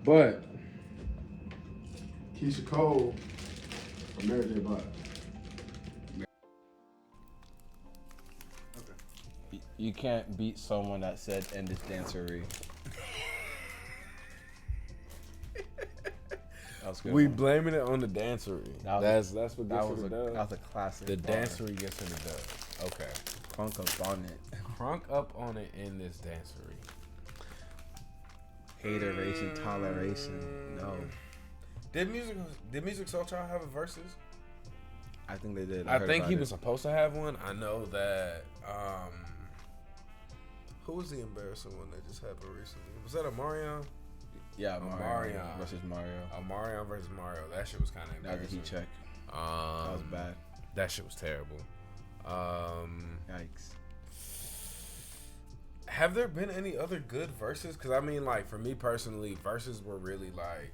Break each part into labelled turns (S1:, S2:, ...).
S1: But Keisha Cole or Mary J. Blige?
S2: You can't beat someone that said end this dancery. That was good.
S3: We
S2: one.
S3: blaming it on the dancery. That's what
S2: that
S3: gets
S2: was
S3: her
S2: a
S3: the dub.
S2: that was a classic.
S3: The
S2: bar.
S3: dancery gets her the dub. Okay.
S2: Crunk up on it.
S3: Crunk up on it in this dancery.
S2: Hateration, toleration. No,
S3: Did Music Soul Child have a versus?
S2: I think they did.
S3: I
S2: heard
S3: think
S2: about
S3: he
S2: it.
S3: was supposed to have one. I know that. Who was the embarrassing one that just happened recently? Was that Omarion?
S2: Yeah, Mario
S3: Omarion
S2: versus Mario.
S3: Omarion versus Mario. That shit was kind of
S2: That was a
S3: embarrassing.
S2: heat check.
S3: That
S2: was bad.
S3: That shit was terrible.
S2: Yikes.
S3: Have there been any other good verses? Because I mean, like for me personally, verses were really like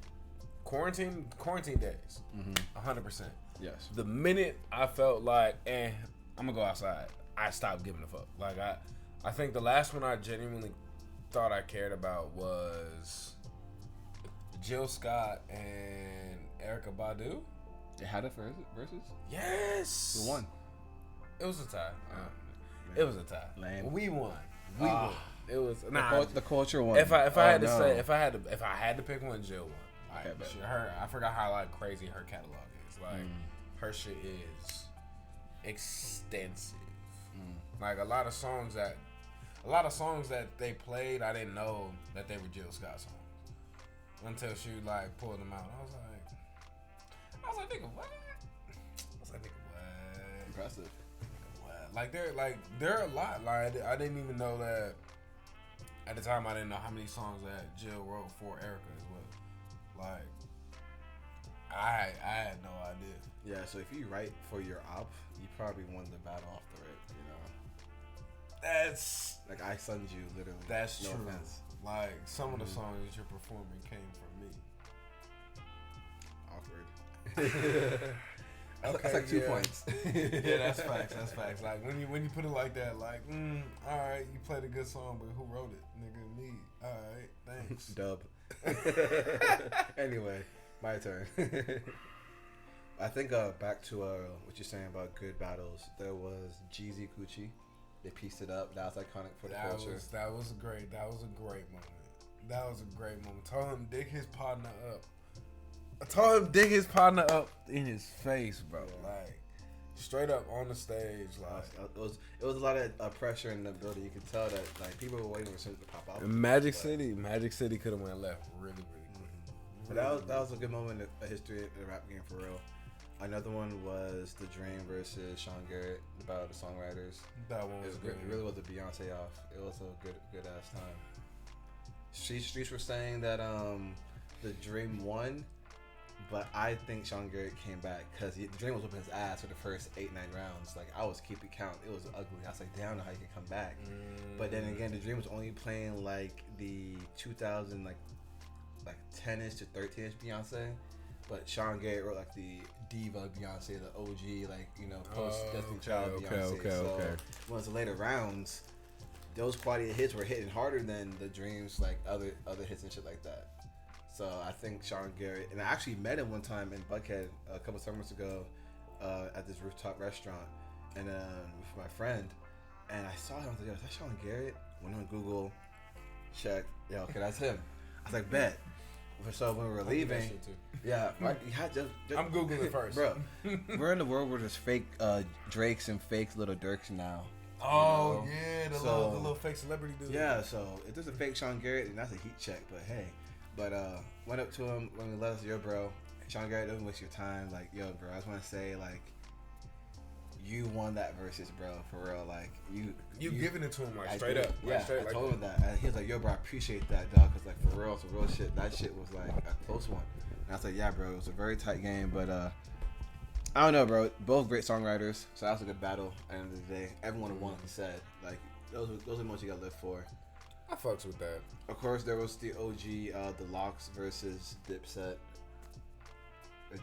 S3: quarantine days. 100%.
S2: Yes.
S3: The minute I felt like, I'm gonna go outside, I stopped giving a fuck. Like I think the last one I genuinely thought I cared about was Jill Scott and Erykah Badu.
S2: They had it for versus?
S3: Yes.
S2: Who won?
S3: It was a tie. It was a tie.
S2: Lame.
S3: We won. Won. It was
S2: The culture won.
S3: If I had to say, if I had to pick one, Jill won. Like,
S2: Okay, bet.
S3: I forgot how like crazy her catalog is. Like her shit is extensive. Like a lot of songs that they played, I didn't know that they were Jill Scott songs until she like pulled them out. I was like, nigga, what?
S2: Impressive.
S3: What? Like they're a lot. Like I didn't even know that at the time. I didn't know how many songs that Jill wrote for Erykah as well. Like I had no idea.
S2: Yeah, so if you write for your op, you probably won the battle off the rip, you know.
S3: That's
S2: Like I sunned you literally.
S3: that's
S2: no
S3: true.
S2: offense.
S3: Like some of the songs that you're performing came from me.
S2: Awkward. That's like 2
S3: yeah.
S2: points.
S3: Yeah, that's facts. That's facts. Like when you put it like that, like, all right, you played a good song, but who wrote it, nigga? Me. All right, thanks.
S2: Dub. Anyway, my turn. I think back to what you're saying about good battles. There was Jeezy Gucci. They pieced it up. That was iconic for the culture.
S3: That was a great moment. That was a great moment. Told him dig his partner up. I told him dig his partner up in his face, bro. Like straight up on the stage. Like
S2: It was a lot of pressure in the building. You could tell that like people were waiting for something to pop out.
S3: Magic City could have went left really quick.
S2: But that was a good moment of history in the rap game for real. Another one was The Dream versus Sean Garrett, about the songwriters.
S3: That one was good.
S2: It really was a Beyonce off. It was a good ass time. Streets were saying that The Dream won, but I think Sean Garrett came back because The Dream was whooping his ass for the first 8-9 rounds. Like I was keeping count. It was ugly. I was like, damn, I don't know how you can come back. But then again, The Dream was only playing like the 2000 like 10ish to 13ish Beyonce. But Sean Garrett wrote like the diva Beyonce, the OG, like, you know, post Destiny Child Beyonce.
S3: Okay.
S2: Once the later rounds, those quality hits were hitting harder than The Dream's like other hits and shit like that. So I think Sean Garrett, and I actually met him one time in Buckhead a couple summers ago at this rooftop restaurant, and with my friend, and I saw him. I was like, yo, is that Sean Garrett? Went on Google, checked. Yeah, okay, that's him. I was like, bet. So when we were leaving, right, you had just
S3: I'm Googling it first,
S2: bro. We're in the world where there's fake Drakes and fake Little Dirks now.
S3: Oh,
S2: you know?
S3: yeah, the little fake celebrity dude.
S2: Yeah, so if there's a fake Sean Garrett, then that's a heat check. But hey, went up to him when we left. Yo, bro, Sean Garrett, don't waste your time. Like, yo, bro, I just want to say, like, you won that versus, bro, for real. Like, you
S3: giving it to him like straight up.
S2: Yeah,
S3: like, straight,
S2: I
S3: like
S2: told him that. And he was like, yo, bro, I appreciate that, dog. Cause like for real, it's a real shit. That shit was like a close one. And I was like, yeah, bro, it was a very tight game, but I don't know, bro. Both great songwriters, so that was a good battle. At the end of the day, everyone won, like you said. Like those are the ones you got to live for.
S3: I fucks with that.
S2: Of course, there was the OG, the Locks versus Dipset.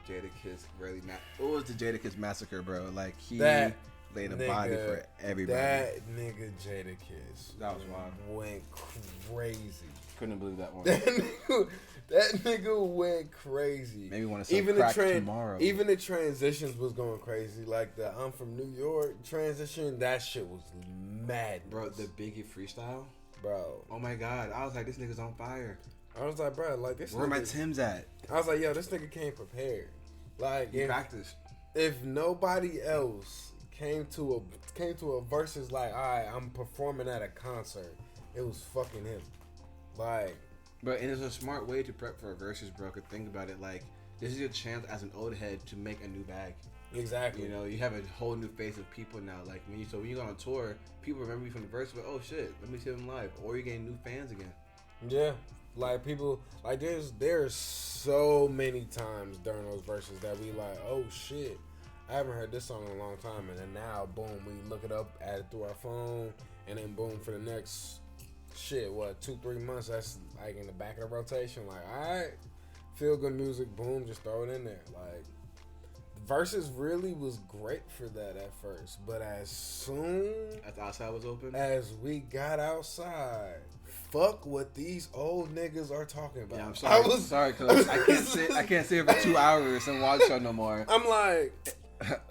S2: Jadakiss really what was the Jadakiss massacre, bro? Like he laid a body for everybody.
S3: That nigga Jadakiss,
S2: that was wild.
S3: Went crazy.
S2: Couldn't believe that one.
S3: That nigga went crazy.
S2: Maybe want to sell crack tomorrow.
S3: Even the transitions was going crazy. Like the I'm from New York transition, that shit was mad.
S2: Bro, the Biggie freestyle?
S3: Bro.
S2: Oh my God. I was like, this nigga's on fire.
S3: I was like, bro, like this
S2: Where
S3: nigga,
S2: my Timbs at?
S3: I was like, yo, this nigga came prepared. Like,
S2: He practiced.
S3: If nobody else came to a versus like, all right, I'm performing at a concert, it was fucking him. Like,
S2: but it is a smart way to prep for a versus, bro. Cause think about it, like this is your chance as an old head to make a new bag.
S3: Exactly.
S2: You know, you have a whole new face of people now. Like when you go on tour, people remember you from the verse, but oh shit, let me see them live, or you're getting new fans again.
S3: Yeah, like people, like there's so many times during those verses that we like, oh shit, I haven't heard this song in a long time, and then now, boom, we look it up, add it through our phone, and then boom, for the next shit, 2-3 months, that's like in the back of the rotation. Like, all right, feel good music, boom, just throw it in there. Like, verses really was great for that at first, but as soon
S2: as the outside was open,
S3: as we got outside, fuck what these old niggas are talking about.
S2: Yeah, I'm sorry. Sorry, cause I can't sit here for 2 hours and watch show no more.
S3: I'm like,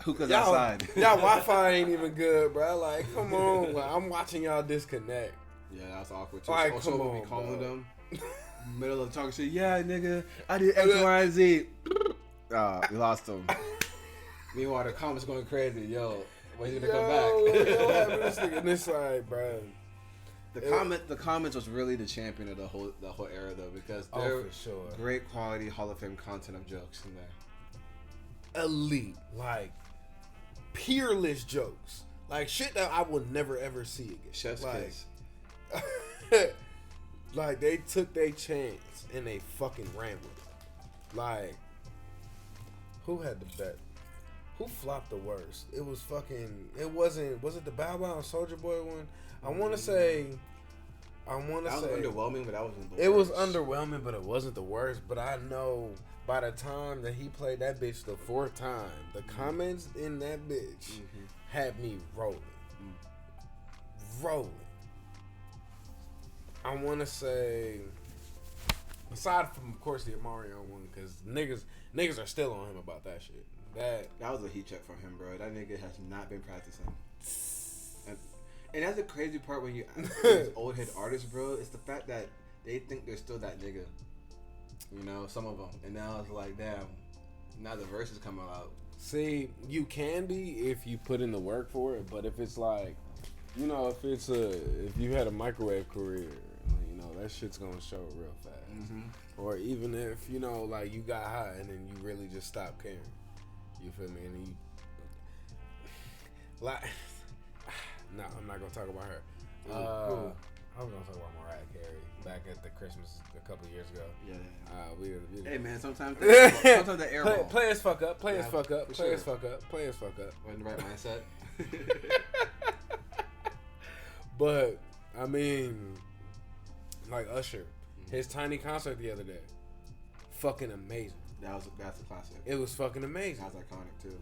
S2: hookahs outside.
S3: Y'all Wi-Fi ain't even good, bro. Like, come on. Like, I'm watching y'all disconnect.
S2: Yeah, that was awkward too.
S3: Like,
S2: Also,
S3: come
S2: when we
S3: on,
S2: calling
S3: bro.
S2: them, middle of talking shit. Yeah, nigga, I did X, Y, and Z. We lost them. Meanwhile, the comments going crazy. Yo, when you gonna come back?
S3: Yo, what happened to this nigga? And it's like, bro.
S2: The comments was really the champion of the whole era though, because they're
S3: for sure.
S2: Great quality Hall of Fame content of jokes in there.
S3: Elite, like peerless jokes, like shit that I will never ever see again.
S2: Chef's kiss.
S3: Like they took their chance and they fucking ran with it. Like, who had the bet? Who flopped the worst? It was fucking. It wasn't. Was it the Bow Wow and Soldier Boy one? I want to say.
S2: That was underwhelming, but that wasn't the worst.
S3: It was underwhelming, but it wasn't the worst. But I know by the time that he played that bitch the 4th time, the comments in that bitch had me rolling. Rolling. I want to say, aside from, of course, the Mario one, because niggas are still on him about that shit.
S2: That was a heat check for him, bro. That nigga has not been practicing. And that's the crazy part when you these old head artists, bro. It's the fact that they think they're still that nigga. You know, some of them. And now it's like, damn, now the verses coming out.
S3: See, you can be if you put in the work for it, but if it's like, you know, if you had a microwave career, you know, that shit's gonna show real fast. Or even if, you know, like you got hot and then you really just stopped caring. You feel me? And you like, no, I'm not gonna talk about her.
S2: Cool.
S3: I was gonna talk about Mariah Carey back at the Christmas a couple years ago.
S2: Yeah. Hey man, sometimes the air ball.
S3: Play as fuck up. Play as fuck up.
S2: Play as
S3: fuck up. Play as fuck up.
S2: We're in the right mindset.
S3: But I mean, like Usher, his tiny concert the other day, fucking amazing.
S2: That's a classic.
S3: It was fucking amazing.
S2: That was iconic too.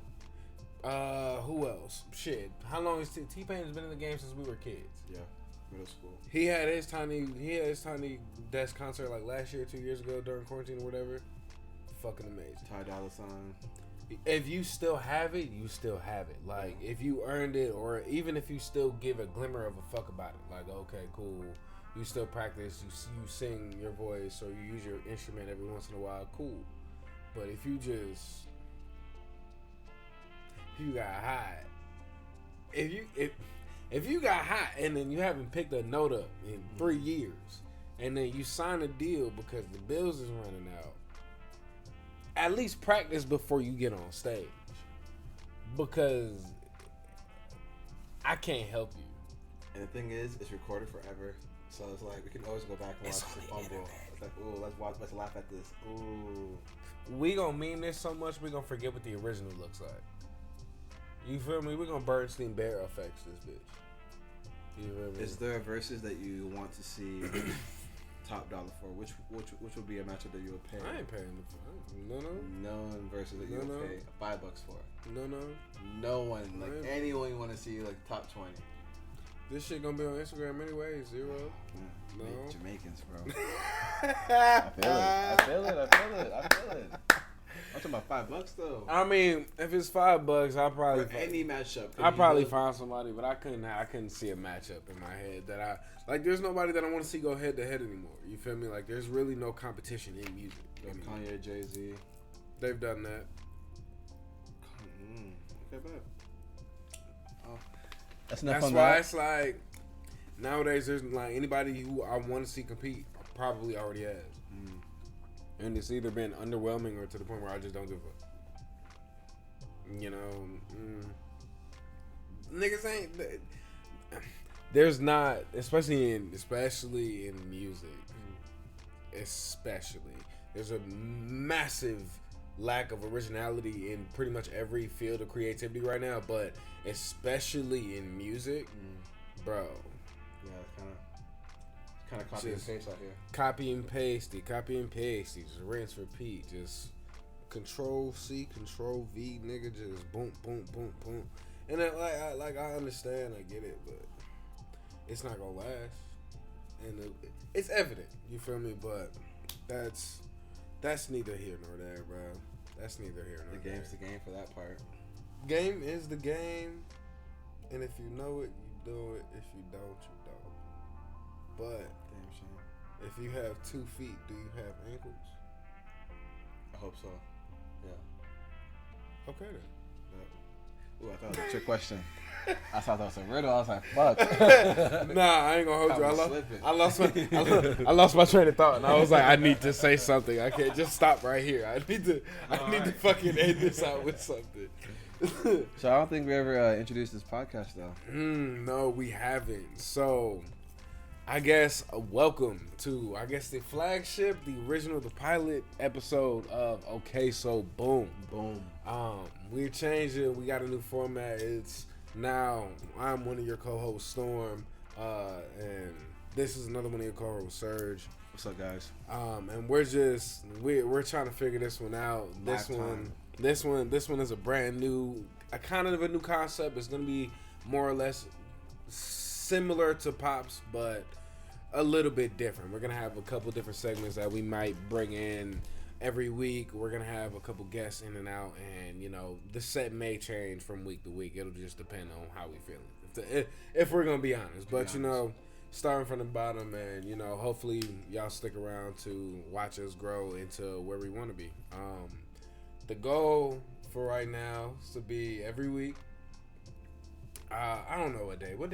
S3: Who else? Shit. How long has T-Pain has been in the game since we were kids?
S2: Yeah, middle school.
S3: He had his tiny desk concert like last year, 2 years ago during quarantine or whatever. Fucking amazing.
S2: Ty Dolla $ign.
S3: If you still have it, you still have it. Like if you earned it, or even if you still give a glimmer of a fuck about it. Like, okay, cool. You still practice. You sing your voice or you use your instrument every once in a while. Cool. But if you got hot, if you got hot and then you haven't picked a note up in 3 years, and then you sign a deal because the bills is running out, at least practice before you get on stage, because I can't help you.
S2: And the thing is, it's recorded forever, so it's like we can always go back and watch the fumble. It's like, ooh, let's laugh at this. Ooh.
S3: We gonna mean this so much, we gonna forget what the original looks like. You feel me? We gonna Bernstein Bear effects this bitch. You feel me?
S2: Is there verses that you want to see top dollar for? Which would be a matchup that you would pay?
S3: I ain't paying no.
S2: No verses that you would pay $5 for.
S3: No.
S2: No one, like anyone you want to see, like top 20.
S3: This shit gonna be on Instagram anyway. 0. No.
S2: Jamaicans, bro. I feel it. I'm talking about $5 though.
S3: I mean, if it's $5, I'll probably
S2: for any matchup.
S3: I'll probably find somebody, but I couldn't see a matchup in my head that I like. There's nobody that I want to see go head to head anymore. You feel me? Like there's really no competition in music.
S2: Kanye, Jay-Z,
S3: they've done that.
S2: Okay, bet.
S3: That's why it's like nowadays there's like anybody who I want to see compete probably already has. And it's either been underwhelming or to the point where I just don't give a fuck. You know, niggas ain't. There's not, especially in music, especially there's a massive lack of originality in pretty much every field of creativity right now, but especially in music, bro.
S2: Yeah, kind of copy and paste out here.
S3: Copy and paste. Just rinse, repeat. Just Control C, Control V, nigga. Just boom, boom, boom, boom. And then, I understand, I get it, but it's not gonna last. And it's evident, you feel me? But that's neither here nor there, bro. That's neither here nor there.
S2: The game's the game for that part.
S3: Game is the game, and if you know it, you do it. If you don't, you don't. But if you have 2 feet, do you have ankles?
S2: I hope so. Yeah.
S3: Okay then.
S2: Ooh, I thought it was a trick question. I thought that was a riddle. I was like, fuck.
S3: Nah, I ain't gonna hold you. I lost my train of thought, and I was like, I need to say something. I can't just stop right here. I need to fucking end this out with something.
S2: So I don't think we ever introduced this podcast though.
S3: No, we haven't. So I guess welcome to the flagship, the original, the pilot episode of Okay, so boom. We're changing. We got a new format. It's now I'm one of your co-hosts, Storm, and this is another one of your co-hosts, Serge.
S2: What's up, guys?
S3: And we're trying to figure this one out. This one is a brand new, a kind of a new concept. It's gonna be more or less similar to Pops, but a little bit different. We're gonna have a couple different segments that we might bring in every week. We're gonna have a couple guests in and out, and the set may change from week to week. It'll just depend on how we feeling. If we're gonna be honest, but starting from the bottom, and hopefully y'all stick around to watch us grow into where we want to be. The goal for right now is to be every week. I don't know what day. What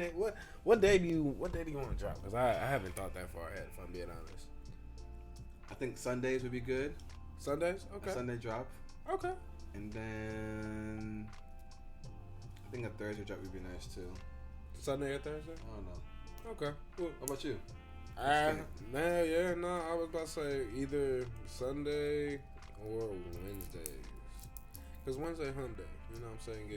S3: day do you want to drop? Because I haven't thought that far ahead, if I'm being honest.
S2: I think Sundays would be good.
S3: Sundays? Okay.
S2: A Sunday drop.
S3: Okay.
S2: And I think a Thursday drop would be nice too.
S3: Sunday or Thursday?
S2: I don't know.
S3: Okay. Cool.
S2: How about you?
S3: I was about to say either Sunday or Wednesdays. Because Wednesday hump day. You know what I'm saying?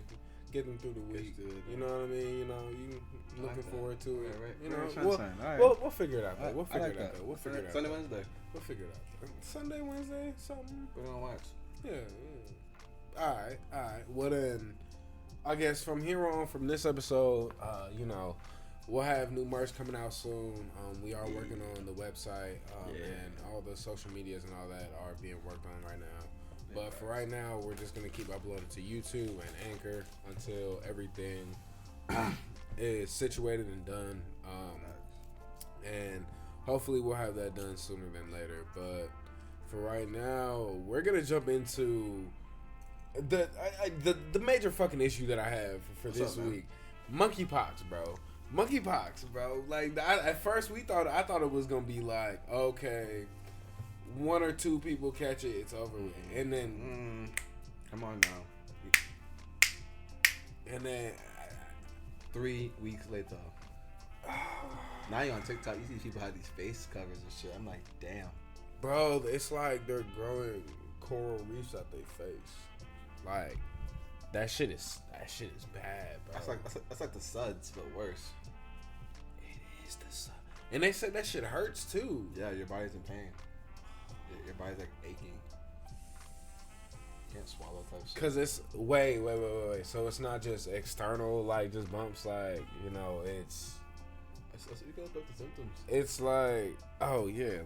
S3: Get them through the week. You know what I mean? You looking forward to it.
S2: Right.
S3: We'll figure it out though. We'll figure it out though. We'll figure it out.
S2: Sunday, Wednesday.
S3: We'll figure it out. Sunday, Wednesday, something.
S2: Put it on wax.
S3: Yeah. Alright. Well then, I guess from here on, from this episode, we'll have new merch coming out soon. We are working on the website, and all the social medias and all that are being worked on right now. But for right now, we're just going to keep uploading to YouTube and Anchor until everything is situated and done. And hopefully we'll have that done sooner than later. But for right now, we're going to jump into the major fucking issue that I have for this week. Monkeypox, bro. Like, at first I thought it was going to be like, okay, 1 or 2 people catch it, it's over with. And then
S2: come on now.
S3: And then
S2: 3 weeks later. Now you're on TikTok, you see people have these face covers and shit. I'm like, damn.
S3: Bro, it's like they're growing coral reefs at their face. Like, that shit is bad, bro.
S2: That's like the suds, but worse.
S3: It is the suds. And they said that shit hurts too.
S2: Yeah, your body's in pain. Your body's like aching. Can't swallow type shit.
S3: Cause it's wait. So it's not just external, like just bumps. Like it's
S2: You can look up the symptoms.
S3: It's like, oh yeah,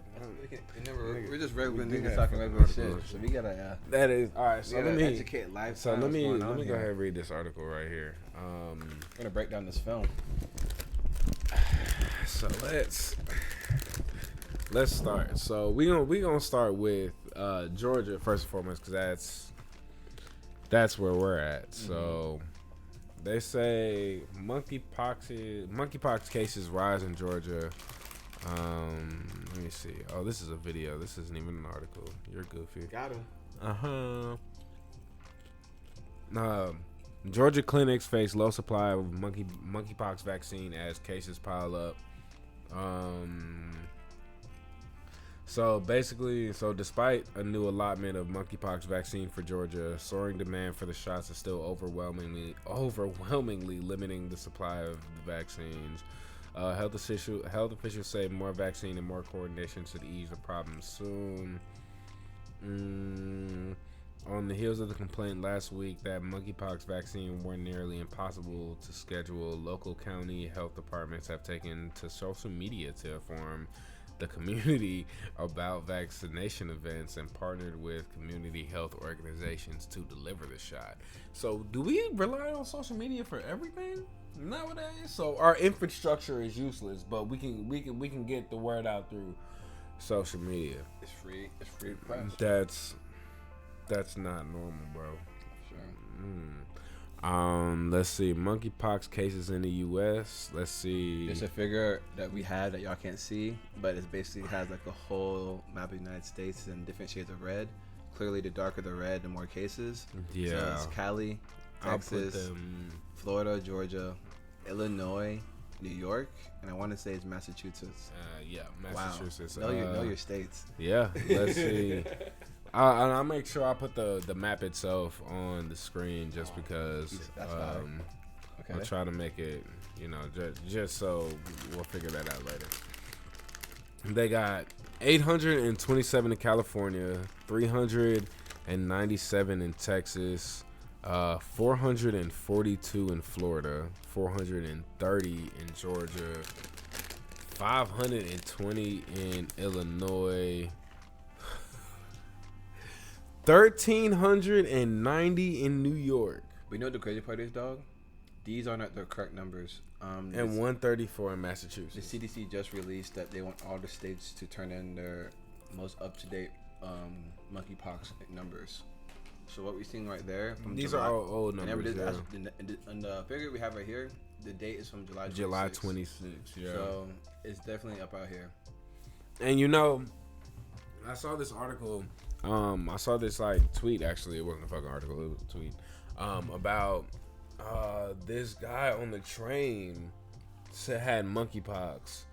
S2: We're just regular
S3: we do
S2: niggas
S3: have
S2: talking
S3: fucking
S2: regular shit.
S3: articles.
S2: So we gotta.
S3: that is all right. So
S2: We
S3: let
S2: gotta
S3: me
S2: educate life.
S3: So let me
S2: go
S3: ahead and read this article right here.
S2: We're gonna break down this film.
S3: So let's start. So we gonna start with Georgia first and foremost because that's where we're at. So they say monkeypox cases rise in Georgia. Let me see. Oh, this is a video. This isn't even an article. You're goofy.
S2: Got him.
S3: Georgia clinics face low supply of monkeypox vaccine as cases pile up. So despite a new allotment of monkeypox vaccine for Georgia, soaring demand for the shots is still overwhelmingly limiting the supply of the vaccines. Health officials say more vaccine and more coordination should ease the problem soon. On the heels of the complaint last week that monkeypox vaccine were nearly impossible to schedule, local county health departments have taken to social media to inform the community about vaccination events and partnered with community health organizations to deliver the shot. So, do we rely on social media for everything nowadays? So our infrastructure is useless, but we can get the word out through social media.
S2: It's free. It's free press.
S3: That's not normal, bro.
S2: Sure.
S3: Let's see. Monkeypox cases in the U.S. Let's see.
S2: There's a figure that we have that y'all can't see, but it basically has like a whole map of the United States in different shades of red. Clearly, the darker the red, the more cases.
S3: Yeah.
S2: So it's Cali, Texas, Florida, Georgia, Illinois, New York, and I want to say it's Massachusetts.
S3: Massachusetts.
S2: Wow. Know your states.
S3: Yeah. Let's see. I'll make sure I put the map itself on the screen just because.
S2: That's okay.
S3: I'll try to make it, just so we'll figure that out later. They got 827 in California, 397 in Texas, 442 in Florida, 430 in Georgia, 520 in Illinois, 1,390 in New York.
S2: We know the crazy part is, dog. These are not the correct numbers.
S3: And 134 in Massachusetts.
S2: The CDC just released that they want all the states to turn in their most up-to-date monkeypox numbers. So what we're seeing right there, from
S3: these
S2: July,
S3: are all old numbers.
S2: And the figure we have right here, the date is from July 26th.
S3: July 26th. Yeah.
S2: So it's definitely up out here.
S3: And I saw this article. I saw this tweet. Actually, it wasn't a fucking article. It was a tweet about this guy on the train had monkeypox.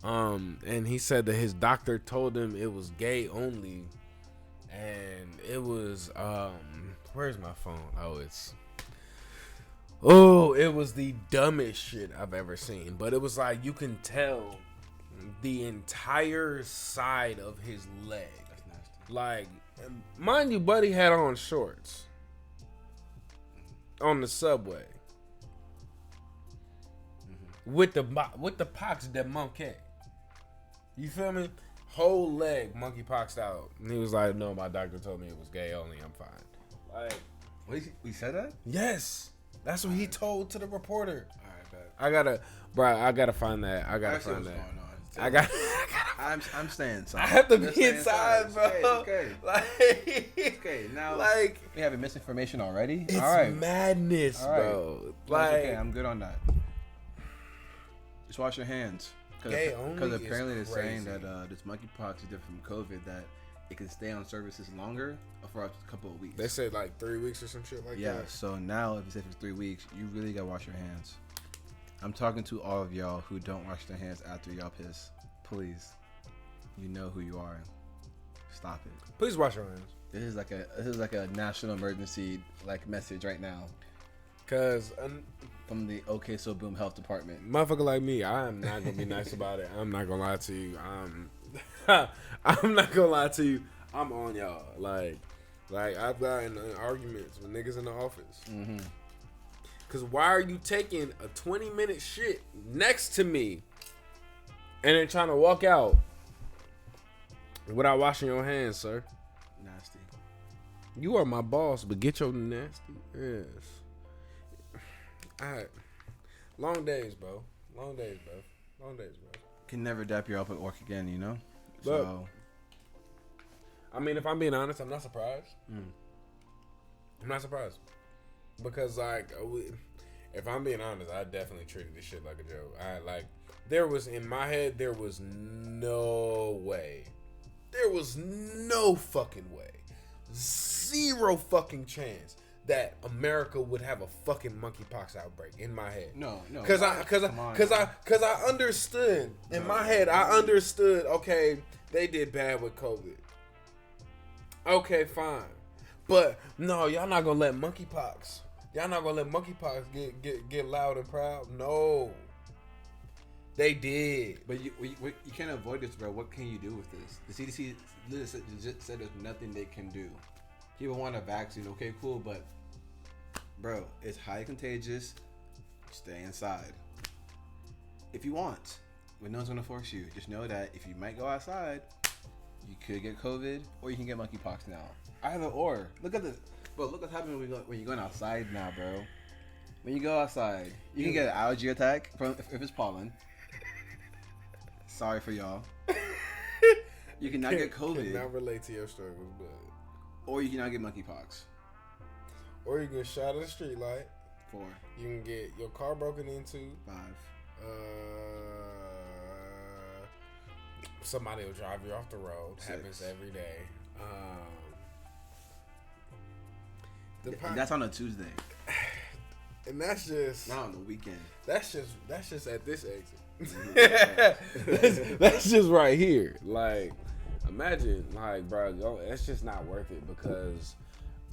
S3: And he said that his doctor told him it was gay only, and it was where's my phone? It was the dumbest shit I've ever seen. But it was like you can tell the entire side of his leg.
S2: That's nasty.
S3: Like, mind you, buddy had on shorts on the subway with the pox de monkey. You feel me? Whole leg monkeypoxed out. And he was like, "No, my doctor told me it was gay only. I'm fine." Like,
S2: wait, we said that?
S3: yes, that's what he told to the reporter.
S2: All right, bet.
S3: I gotta find that. I gotta find that.
S2: I'm staying inside.
S3: I have to be inside, bro.
S2: Okay. Okay. Now, we have misinformation already.
S3: It's
S2: all right.
S3: madness, bro.
S2: That's okay. I'm good on that. Just wash your hands. Because apparently they're saying that this monkeypox is different from COVID, that it can stay on services longer for a couple of weeks.
S3: They said 3 weeks or some shit like that.
S2: Yeah, so now if it's 3 weeks, you really gotta wash your hands. I'm talking to all of y'all who don't wash their hands after y'all piss. Please, you know who you are. Stop it.
S3: Please wash your hands.
S2: This is like a national emergency message right now.
S3: Cause
S2: from the OKSB Health Department.
S3: Motherfucker like me, I am not gonna be nice about it. I'm not gonna lie to you. I'm not gonna lie to you. I'm on y'all. Like I've gotten arguments with niggas in the office. Cause why are you taking a 20-minute shit next to me and then trying to walk out without washing your hands, sir.
S2: Nasty.
S3: You are my boss, but get your nasty ass. Alright. Long days, bro. Long days, bro.
S2: Can never dap you up at work again, you know?
S3: Look,
S2: So,
S3: I mean, if I'm being honest, I'm not surprised. I'm not surprised. Because, like, if I'm being honest, I definitely treated this shit like a joke. In my head, there was no way. There was no fucking way. Zero fucking chance that America would have a fucking monkeypox outbreak in my head.
S2: no.
S3: Cause I understood in my head. I understood. Okay, they did bad with COVID. Okay, fine, but no, y'all not gonna let monkeypox. Y'all not gonna let monkeypox get loud and proud. No, they did.
S2: But you can't avoid this, bro. What can you do with this? The CDC literally said there's nothing they can do. People want a vaccine, okay, cool, but bro, it's highly contagious. Stay inside. If you want, but no one's gonna force you. Just know that if you might go outside, you could get COVID or you can get monkeypox now. Either or. Look at this, bro. Look what's happening when you're going outside now, bro. When you go outside, you can get an allergy attack from if it's pollen. Sorry for y'all. You cannot get COVID.
S3: Cannot relate to your struggles, but.
S2: Or you cannot get monkeypox.
S3: Or you get shot at a street light.
S2: 4.
S3: You can get your car broken into.
S2: 5.
S3: Somebody will drive you off the road.
S2: 6.
S3: Happens every day.
S2: And that's on a Tuesday.
S3: And that's just
S2: not on the weekend.
S3: That's just at this exit. that's just right here. Like, imagine, like, bro, it's just not worth it because,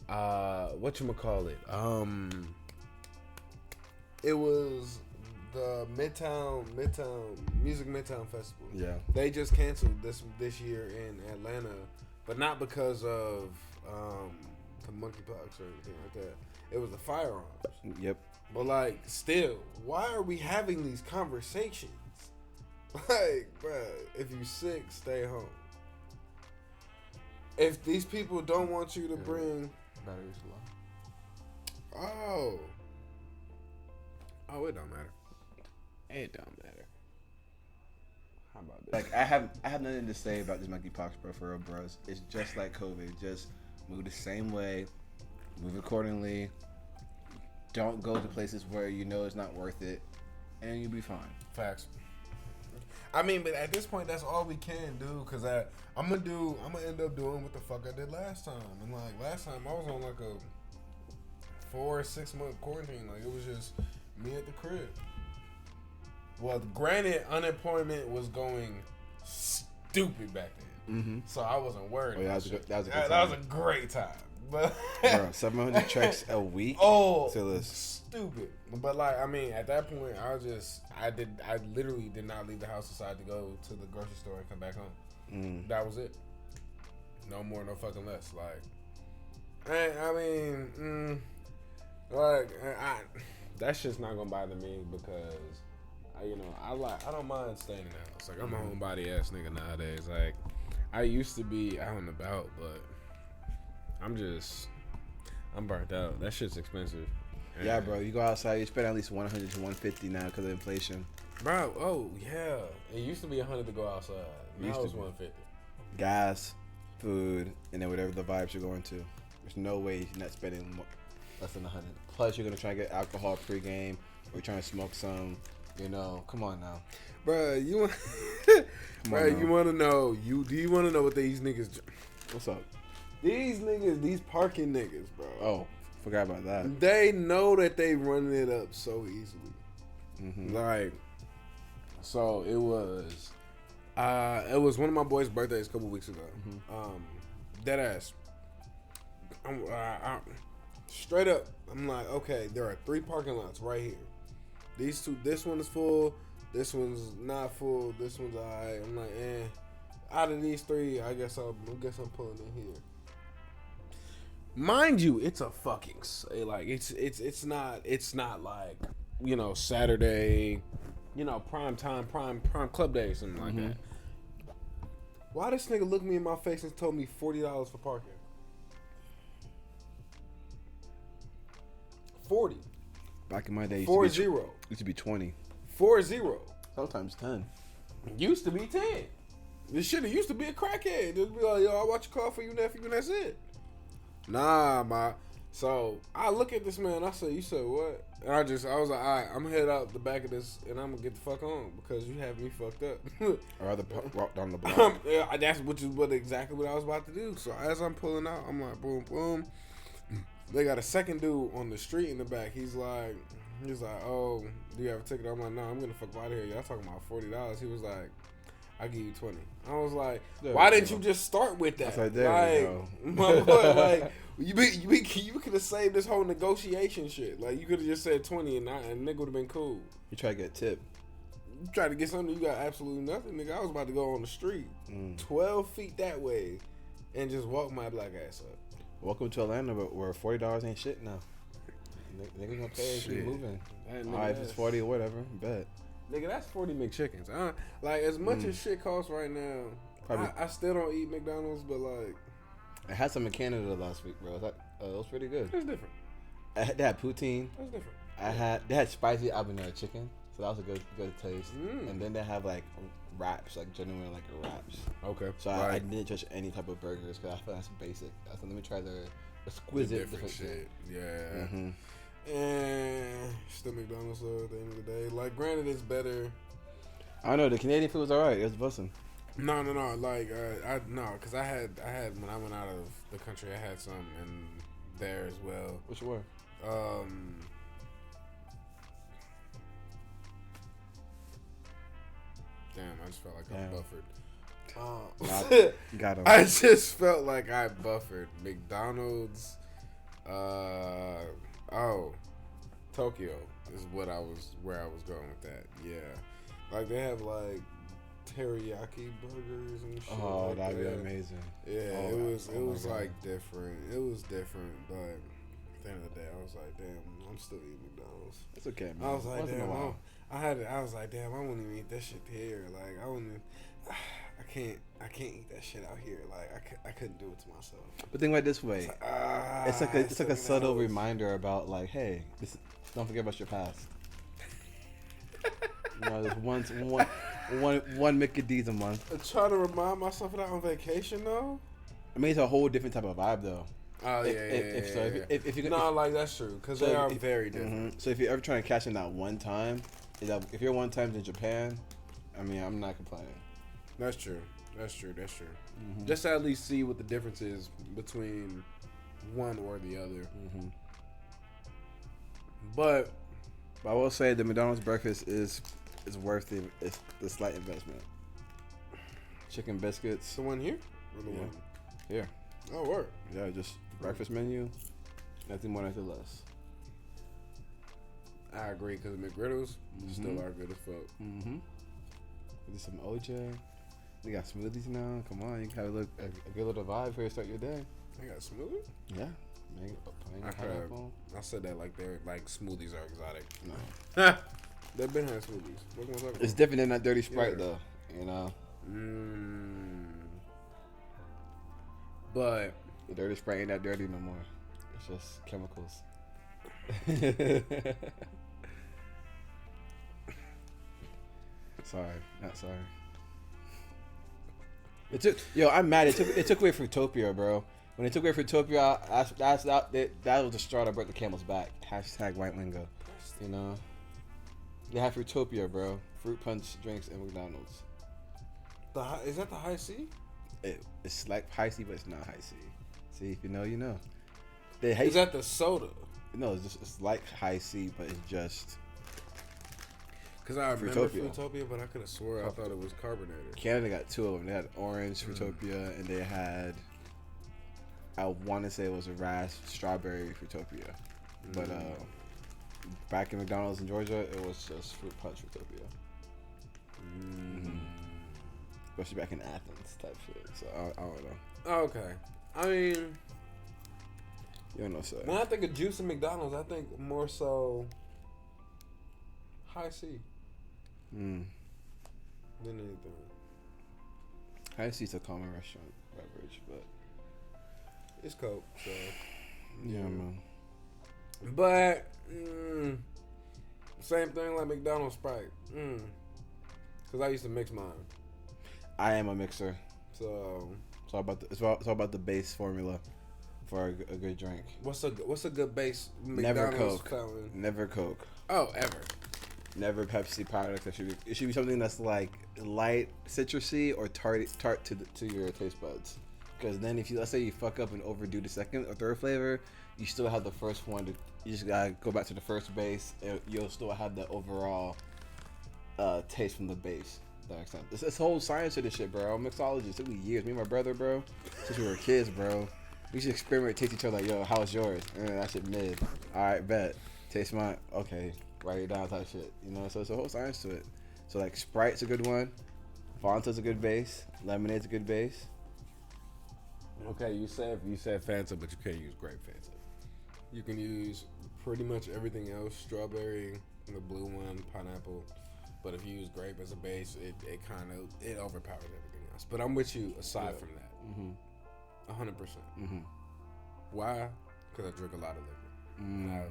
S3: whatchamacallit? It was the Midtown Festival.
S2: Yeah.
S3: They just canceled this year in Atlanta, but not because of the monkeypox or anything like that. It was the firearms.
S2: Yep.
S3: But like, still, why are we having these conversations? Like, bruh, if you sick, stay home. If these people don't want you to bring
S2: batteries low.
S3: Oh, it don't matter. It don't matter. How about this?
S2: Like, I have nothing to say about this monkeypox, bro. For real, bros. It's just like COVID. Just move the same way. Move accordingly. Don't go to places where you know it's not worth it, and you'll be fine.
S3: Facts. I mean, but at this point, that's all we can do. Cause I'm gonna end up doing what the fuck I did last time. And like last time, I was on like a 4 or 6 month quarantine. Like it was just me at the crib. Well, granted, unemployment was going stupid back then, so I wasn't worried.
S2: Oh, yeah,
S3: that was a great time. But
S2: bro, 700 checks a week.
S3: Oh,
S2: stupid.
S3: But like, I mean, at that point, I literally did not leave the house, decided to go to the grocery store and come back home. That was it. No more, no fucking less. Like, that's just not gonna bother me because, I don't mind staying in the house. Like, I'm a homebody ass nigga nowadays. Like, I used to be out and about, but I'm burnt out. That shit's expensive.
S2: Yeah, bro. You go outside, you spend at least 100 to 150 now because of inflation.
S3: Bro, oh yeah. It used to be 100 to go outside. Now it's 150.
S2: Gas, food, and then whatever the vibes you're going to. There's no way you're not spending less than 100. Plus, you're gonna try to get alcohol pregame, or you're trying to smoke some. Come on now,
S3: bro. You want to know? Do you want to know what these niggas?
S2: What's up?
S3: These niggas, these parking niggas, bro.
S2: Oh, forgot about that.
S3: They know that they running it up so easily. Like, so it was one of my boys' birthdays a couple weeks ago. Dead ass. I'm straight up. I'm like, okay, there are 3 parking lots right here. These 2, this one is full. This one's not full. This one's alright. I'm like, out of these 3, I guess I'm pulling in here. Mind you, it's a fucking like it's not like Saturday prime time, prime club day or something like that. Why this nigga looked me in my face and told me $40 for parking? 40.
S2: Back in my day,
S3: 40.
S2: Used to be 20.
S3: 40.
S2: Sometimes 10.
S3: Used to be 10. This shit, it used to be a crackhead. Just be like, yo, I'll watch your car for you, nephew, and that's it. Nah, my. So I look at this man. I say, you said what? And I was like, all right, I'm gonna head out the back of this, and I'm gonna get the fuck on because you have me fucked up.
S2: I'd rather walk down the block.
S3: Yeah, that's exactly what I was about to do. So as I'm pulling out, I'm like, boom, boom. They got a second dude on the street in the back. He's like, oh, do you have a ticket? I'm like, no, I'm gonna fuck out of here. Y'all talking about $40. He was like, I'll give you 20. I was like, why didn't you just start with that? My boy, like, you could have saved this whole negotiation shit. Like, you could have just said 20 and nigga would have been cool.
S2: You try to get a tip.
S3: You try to get something, you got absolutely nothing, nigga. I was about to go on the street 12 feet that way and just walk my black ass up.
S2: Welcome to Atlanta, where $40 ain't shit now. Niggas gonna pay if you moving. Alright, if it's 40 or whatever, bet.
S3: Nigga, that's 40 McChickens. Like, as much as shit costs right now, I still don't eat McDonald's, but like...
S2: I had some in Canada last week, bro. It was pretty good.
S3: It's different.
S2: They had poutine.
S3: That's different.
S2: They had spicy habanero chicken, so that was a good taste. And then they have like wraps, like genuine like wraps.
S3: Okay.
S2: So I didn't touch any type of burgers because I feel that's basic. I said, let me try the exquisite different shit.
S3: Yeah. And still McDonald's though at the end of the day. Like, granted, it's better.
S2: I don't know. The Canadian food was alright. It was busting.
S3: No. Like, because I had when I went out of the country, I had some in there as well.
S2: Which one?
S3: Damn, I just felt like I buffered.
S2: Got him.
S3: I just felt like I buffered. McDonald's. Tokyo is where I was going with that. Yeah, like they have like teriyaki burgers and shit.
S2: Oh,
S3: like
S2: that'd
S3: that.
S2: be amazing.
S3: Yeah, it was like different. It was different, but at the end of the day, I was like, damn, I'm still eating McDonald's.
S2: It's okay, man.
S3: I was like,
S2: Once in a
S3: damn,
S2: while.
S3: I was like, damn, I wouldn't even eat that shit here. Like, I wouldn't. I can't eat that shit out here. Like, I couldn't do it to myself.
S2: But think about it this way. It's like a subtle
S3: house.
S2: reminder about like, hey, don't forget about your past. There's one Mickey D's a month.
S3: I try to remind myself of that on vacation though.
S2: I mean, it's a whole different type of vibe though.
S3: Oh yeah.
S2: If you
S3: like that's true because they are very different.
S2: So if you're ever trying to catch them that one time, if you're one time in Japan, I mean, I'm not complaining.
S3: That's true. Just to at least see what the difference is between one or the other. But
S2: I will say the McDonald's breakfast is worth the slight investment. Chicken biscuits.
S3: The one here or the one
S2: here?
S3: Oh, word.
S2: Yeah, just breakfast menu. Nothing more, nothing less.
S3: I agree because McGriddles still are good as fuck.
S2: There's some OJ. They got smoothies now. Come on, you can have a good little vibe before you start your day.
S3: They got smoothies?
S2: Yeah.
S3: I said that like they're like smoothies are exotic. No. They've been having smoothies. What can I talk about?
S2: It's different than that dirty Sprite though, you know.
S3: But
S2: the dirty Sprite ain't that dirty no more. It's just chemicals. Not sorry. I'm mad. It took away Fruitopia, bro. When they took away Fruitopia, that was the straw that broke the camel's back. # white lingo. You know, they have Fruitopia, bro. Fruit punch drinks at McDonald's.
S3: Is that the high C?
S2: It's like high C, but it's not high C. See, if you know, you know.
S3: Is that the soda?
S2: No, it's like high C, but it's just.
S3: Because I remember Fruitopia, but I could have swore I thought it was carbonated.
S2: Canada got two of them. They had orange Fruitopia, and they had, I want to say it was a strawberry Fruitopia. But back in McDonald's in Georgia, it was just fruit punch Fruitopia. Especially back in Athens type shit. So I don't know.
S3: Okay. I mean,
S2: you don't know, so.
S3: When I think of juice in McDonald's, I think more so high C. than anything.
S2: Hennessy's a common restaurant beverage, but
S3: It's Coke, so
S2: yeah, man.
S3: But same thing like McDonald's Sprite. Cause I used to mix mine.
S2: I am a mixer.
S3: So
S2: It's all about the base formula for a good drink.
S3: what's a good base
S2: Never
S3: McDonald's
S2: Coke.
S3: fountain?
S2: Never Coke.
S3: Oh, ever.
S2: Never Pepsi product. It should be something that's like light citrusy or tart to your taste buds. Because then if let's say you fuck up and overdo the second or third flavor, you still have the first one. You just gotta go back to the first base. And you'll still have the overall taste from the base. That makes sense. This whole science of this shit, bro. Mixology. It took me years. Me and my brother, bro, since we were kids, bro. We used to experiment, taste each other like, yo, how's yours? That shit mid. All right, bet. Taste mine. Okay, write it down type shit. You know, so it's a whole science to it. So like Sprite's a good one. Fanta's a good base. Lemonade's a good base.
S3: Okay, you said Fanta, but you can't use grape Fanta. You can use pretty much everything else: strawberry, the blue one, pineapple. But if you use grape as a base, it overpowers everything else. But I'm with you. Aside from that, 100%. Why? Because I drink a lot of liquor.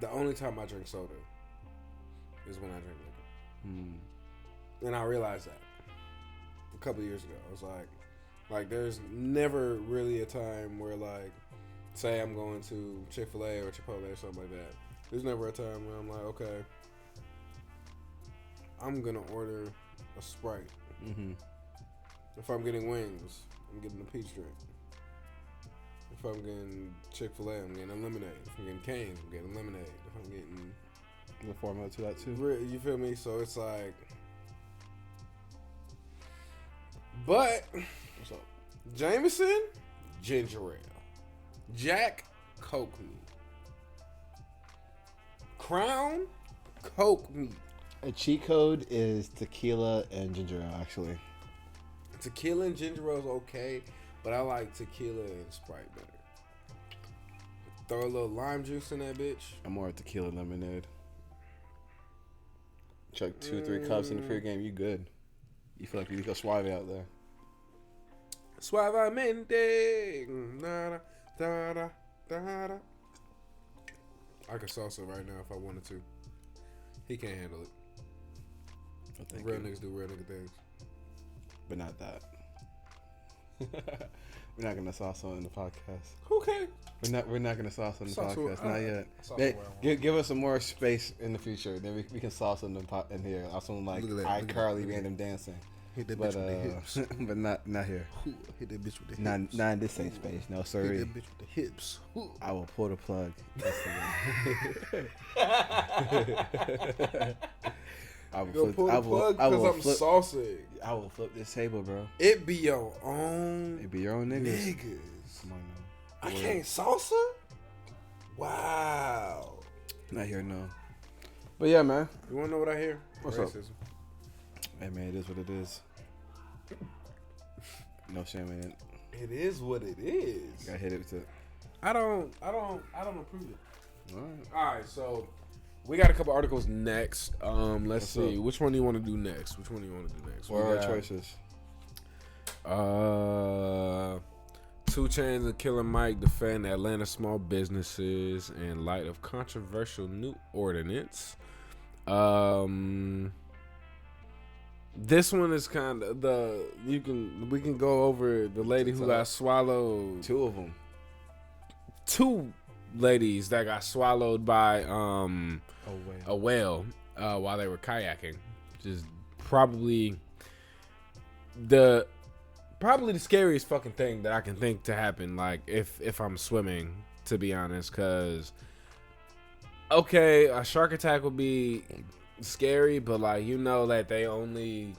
S3: The only time I drink soda is when I drink liquor, and I realized that a couple of years ago. I was like, there's never really a time where, like, say I'm going to Chick-fil-A or Chipotle or something like that. There's never a time where I'm like, okay, I'm gonna order a Sprite. If I'm getting wings, I'm getting a peach drink. If I'm getting Chick-fil-A, I'm getting a lemonade. If I'm getting Cane's, I'm getting lemonade. If I'm getting
S2: The formula to that too.
S3: you feel me? So it's like, but
S2: What's up?
S3: Jameson, ginger ale. Jack, Coke meat. Crown, Coke meat.
S2: A cheat code is tequila and ginger ale, actually.
S3: Tequila and ginger ale is okay, but I like tequila and Sprite better. Throw a little lime juice in that bitch.
S2: I'm more a tequila lemonade. Chuck 2-3 cups in the pregame, you good. You feel like you go suave out there.
S3: Suavemente. Da, da, da, da, da. I could salsa right now if I wanted to. He can't handle it. Real niggas do real nigga things.
S2: But not that. We're not gonna salsa in the podcast.
S3: Okay.
S2: We're not gonna salsa in the
S3: Salsa,
S2: podcast. Not yet.
S3: salsa
S2: Hey,
S3: where I
S2: give us some more space in the future. Then we can salsa in here. Also like
S3: Look at that, look at
S2: iCarly
S3: that.
S2: random dancing.
S3: Hit that
S2: But
S3: bitch with the hips.
S2: but not here.
S3: Hit that bitch with the hips.
S2: Not in this safe space. No
S3: Hit
S2: sorry.
S3: that bitch with the hips.
S2: I will pull the plug. I will
S3: Go pull the plug because I'm saucy.
S2: I will flip this table, bro.
S3: It be your own
S2: It be your own niggas.
S3: niggas.
S2: Come on now.
S3: I can't salsa? Wow.
S2: Not here, no. But yeah, man.
S3: You want to know what I hear?
S2: What's up?
S3: Racism.
S2: Hey, man, it is what it is. No shame in it.
S3: It is what it is.
S2: Got hit it with it.
S3: I don't approve it.
S2: All right.
S3: All right, so we got a couple articles next. Let's
S2: What's
S3: see.
S2: up?
S3: Which one do you want to do next? What
S2: What are our choices?
S3: 2 Chainz and Killer Mike defend Atlanta small businesses in light of controversial new ordinance. This one is kind of we can go over the lady who got swallowed.
S2: 2 of them.
S3: 2 ladies that got swallowed by a whale while they were kayaking, which is probably the scariest fucking thing that I can think to happen. Like if I'm swimming, to be honest, because okay, a shark attack would be scary, but like you know that they only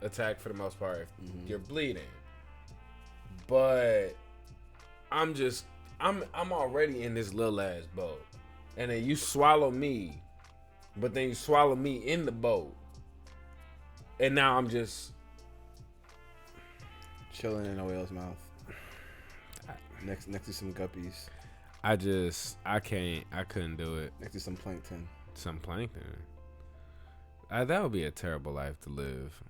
S3: attack for the most part if you're bleeding. But I'm already in this little ass boat, and then you swallow me, but then you swallow me in the boat, and now I'm just
S2: chilling in a whale's mouth. Next to some guppies.
S3: I couldn't do it.
S2: Next to some plankton.
S3: Some plankton. That would be a terrible life to live.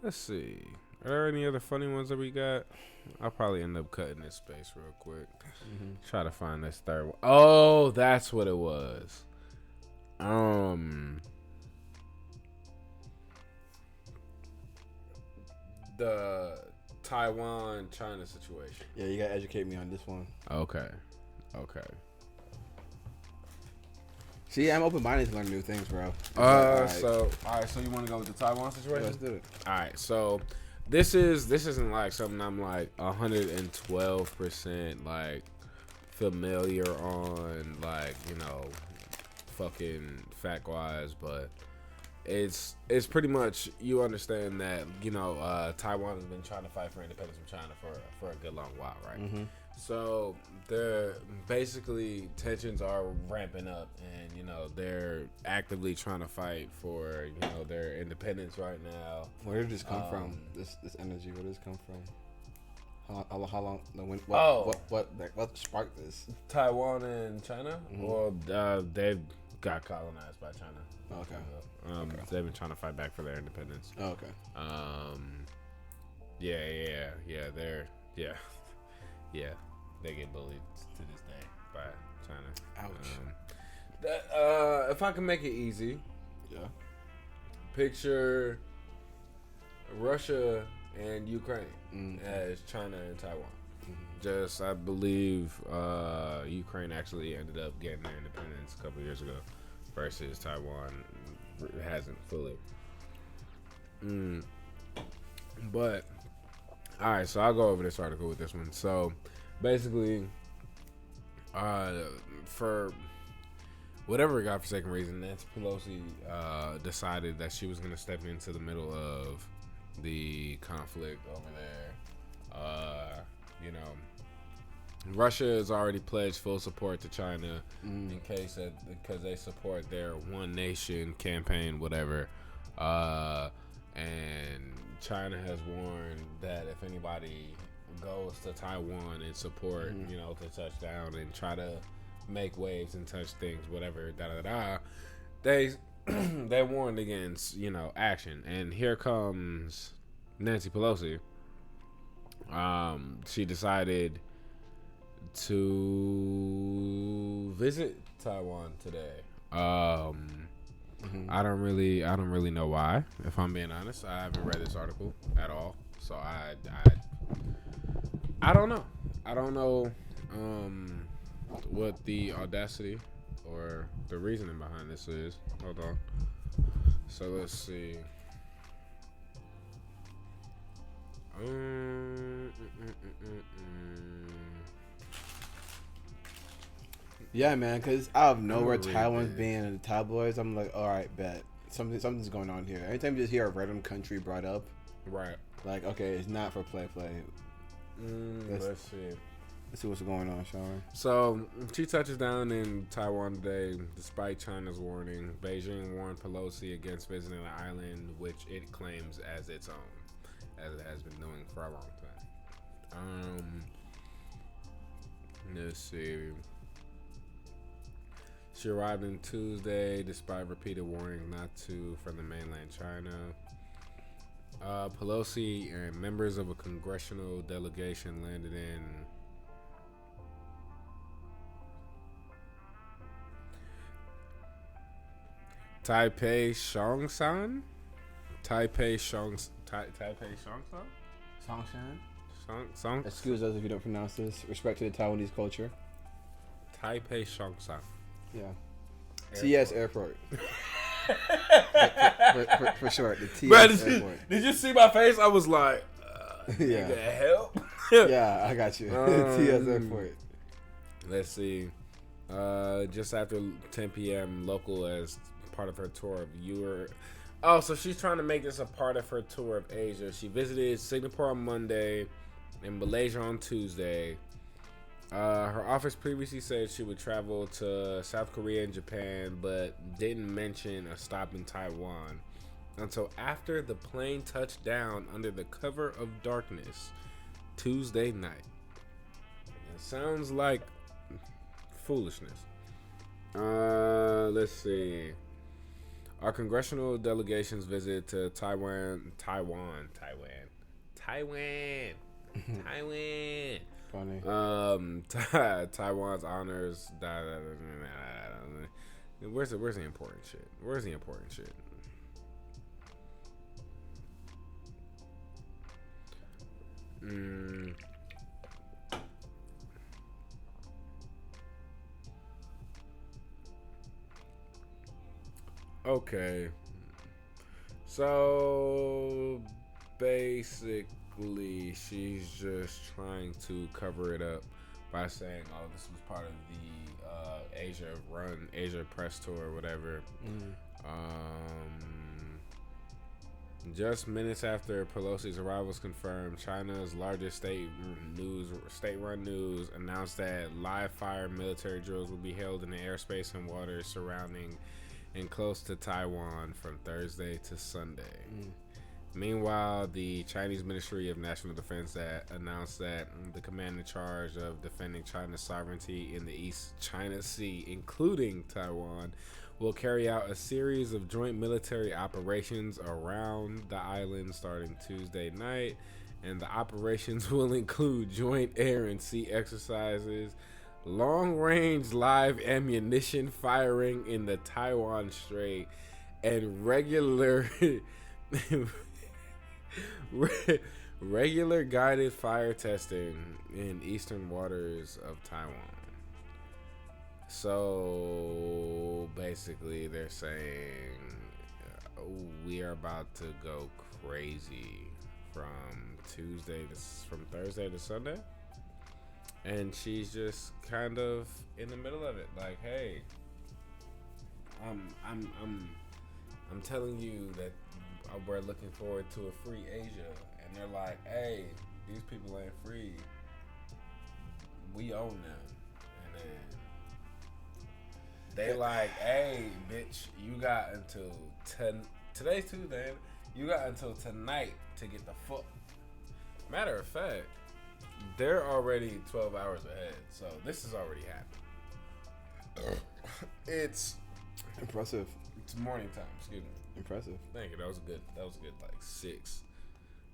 S3: Let's see. Are there any other funny ones that we got? I'll probably end up cutting this space real quick. Try to find this third one. Oh, that's what it was. The Taiwan-China situation.
S2: Yeah, you gotta educate me on this one.
S3: Okay.
S2: See, I'm open-minded to learn new things, bro.
S3: So you want to go with the Taiwan situation?
S2: Yeah, let's do it.
S3: All right, so this isn't like something I'm like 112% like familiar on, like, you know, fucking fact wise, but it's pretty much, you understand that, you know, Taiwan has been trying to fight for independence from China for a good long while, right?
S2: Mm-hmm.
S3: So they're basically, tensions are ramping up, and you know they're actively trying to fight for, you know, their independence right now.
S2: Where did this come from? This energy, where did this come from? How long? What sparked this?
S3: Taiwan and China.
S2: Mm-hmm.
S3: Well, they've got colonized by China.
S2: Okay.
S3: They've been trying to fight back for their independence.
S2: Oh, okay.
S3: They get bullied to this day by China.
S2: Ouch.
S3: If I can make it easy,
S2: Yeah.
S3: picture Russia and Ukraine as China and Taiwan. Just, I believe Ukraine actually ended up getting their independence a couple years ago, versus Taiwan hasn't fully. But all right, so I'll go over this article with this one. So basically, for whatever godforsaken reason, Nancy Pelosi decided that she was going to step into the middle of the conflict over there. You know, Russia has already pledged full support to China in case that, because they support their one nation campaign, whatever. And China has warned that if anybody goes to Taiwan and support, you know, to touch down and try to make waves and touch things, whatever, they warned against, you know, action. And here comes Nancy Pelosi. She decided to visit Taiwan today. I don't really know why, if I'm being honest. I haven't read this article at all, so I don't know. I don't know what the audacity or the reasoning behind this is. Hold on. So let's see.
S2: Yeah, man, because out of nowhere, Taiwan's being in the tabloids. I'm like, all right, bet. Something's going on here. Anytime you just hear a random country brought up,
S3: Right.
S2: like, okay, it's not for play.
S3: Let's see.
S2: Let's see what's going on, Sean.
S3: So, she touches down in Taiwan today, despite China's warning. Beijing warned Pelosi against visiting the island, which it claims as its own, as it has been doing for a long time. Let's see. She arrived on Tuesday, despite repeated warnings not to from the mainland China. Pelosi and members of a congressional delegation landed in Taipei Songshan?
S2: Songshan? Excuse us if you don't pronounce this. Respect to the Taiwanese culture.
S3: Taipei Songshan.
S2: Yeah. TS Airport. for short, the TS Airport.
S3: Did you see my face? I was like,
S2: yeah.
S3: Help.
S2: Yeah, I got you. TS Airport.
S3: Let's see. Just after 10 p.m. local, as part of her tour of Europe. Oh, so she's trying to make this a part of her tour of Asia. She visited Singapore on Monday and Malaysia on Tuesday. Her office previously said she would travel to South Korea and Japan, but didn't mention a stop in Taiwan until after the plane touched down under the cover of darkness Tuesday night. It sounds like foolishness. Let's see. Our congressional delegation's visit to Taiwan.
S2: Funny.
S3: Taiwan's honors. Where's the important shit? Where's the important shit? Okay. So basically, she's just trying to cover it up by saying, "Oh, this was part of the Asia press tour, or whatever." Just minutes after Pelosi's arrival was confirmed, China's largest state-run news announced that live-fire military drills will be held in the airspace and waters surrounding and close to Taiwan from Thursday to Sunday. Meanwhile, the Chinese Ministry of National Defense announced that the command in charge of defending China's sovereignty in the East China Sea, including Taiwan, will carry out a series of joint military operations around the island starting Tuesday night, and the operations will include joint air and sea exercises, long-range live ammunition firing in the Taiwan Strait, and regular guided fire testing in eastern waters of Taiwan. So basically they're saying we are about to go crazy from Thursday to Sunday. And she's just kind of in the middle of it, like, hey, I'm telling you that we're looking forward to a free Asia, and they're like, hey, these people ain't free. We own them, and then they like, hey, bitch, you got until today's Tuesday. You got until tonight to get the fuck. Matter of fact, they're already 12 hours ahead, so this has already happened. It's
S2: Impressive.
S3: It's morning time. Excuse me.
S2: Impressive.
S3: Thank you. That was a good. Like 6.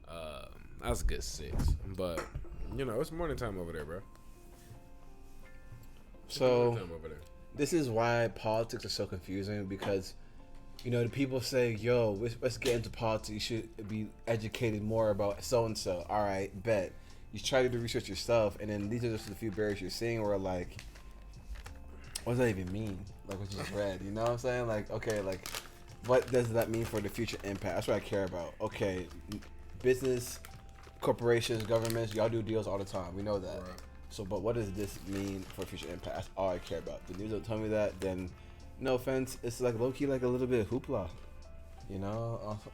S3: That was a good 6. But it's morning time over there, bro.
S2: So this is why politics are so confusing, because the people say, yo, let's get into politics. You should be educated more about so and so. All right, bet. You try to do research yourself, and then these are just a few barriers you're seeing where, like, what does that even mean? Like, what you just read, you know what I'm saying? Like, okay, like, what does that mean for the future impact? That's what I care about. Okay, business, corporations, governments, y'all do deals all the time. We know that. Right. So, but what does this mean for future impact? That's all I care about. The news will tell me that, then, no offense, it's like low-key like a little bit of hoopla.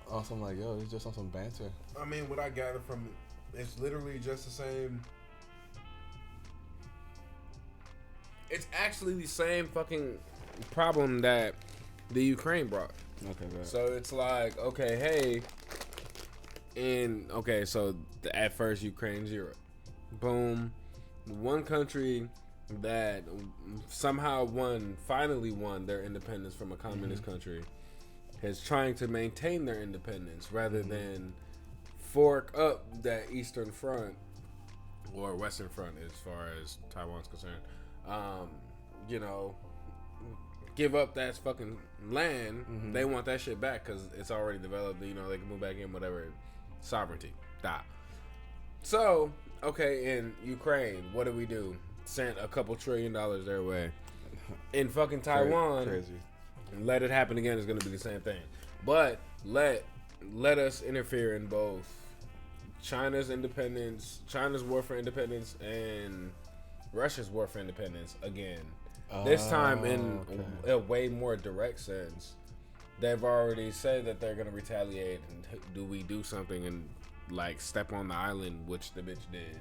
S2: Also, I'm like, yo, it's just on some banter.
S1: I mean, what I gather from it, it's literally just the same.
S3: It's actually the same fucking problem that the Ukraine brought.
S2: Okay, right.
S3: So it's like, okay, hey, so at first Ukraine 0. Boom. One country that somehow finally won their independence from a communist country is trying to maintain their independence rather than fork up that Eastern Front or Western Front as far as Taiwan's concerned. Give up that fucking land. They want that shit back because it's already developed. They can move back in, whatever. Sovereignty. So, okay, in Ukraine, what do? Sent a couple $1 trillion their way. In fucking Taiwan,
S2: crazy.
S3: Let it happen again is going to be the same thing. But let us interfere in both China's independence, China's war for independence, and Russia's war for independence again. This time in a way more direct sense. They've already said that they're going to retaliate, and do we do something and like step on the island, which the bitch did.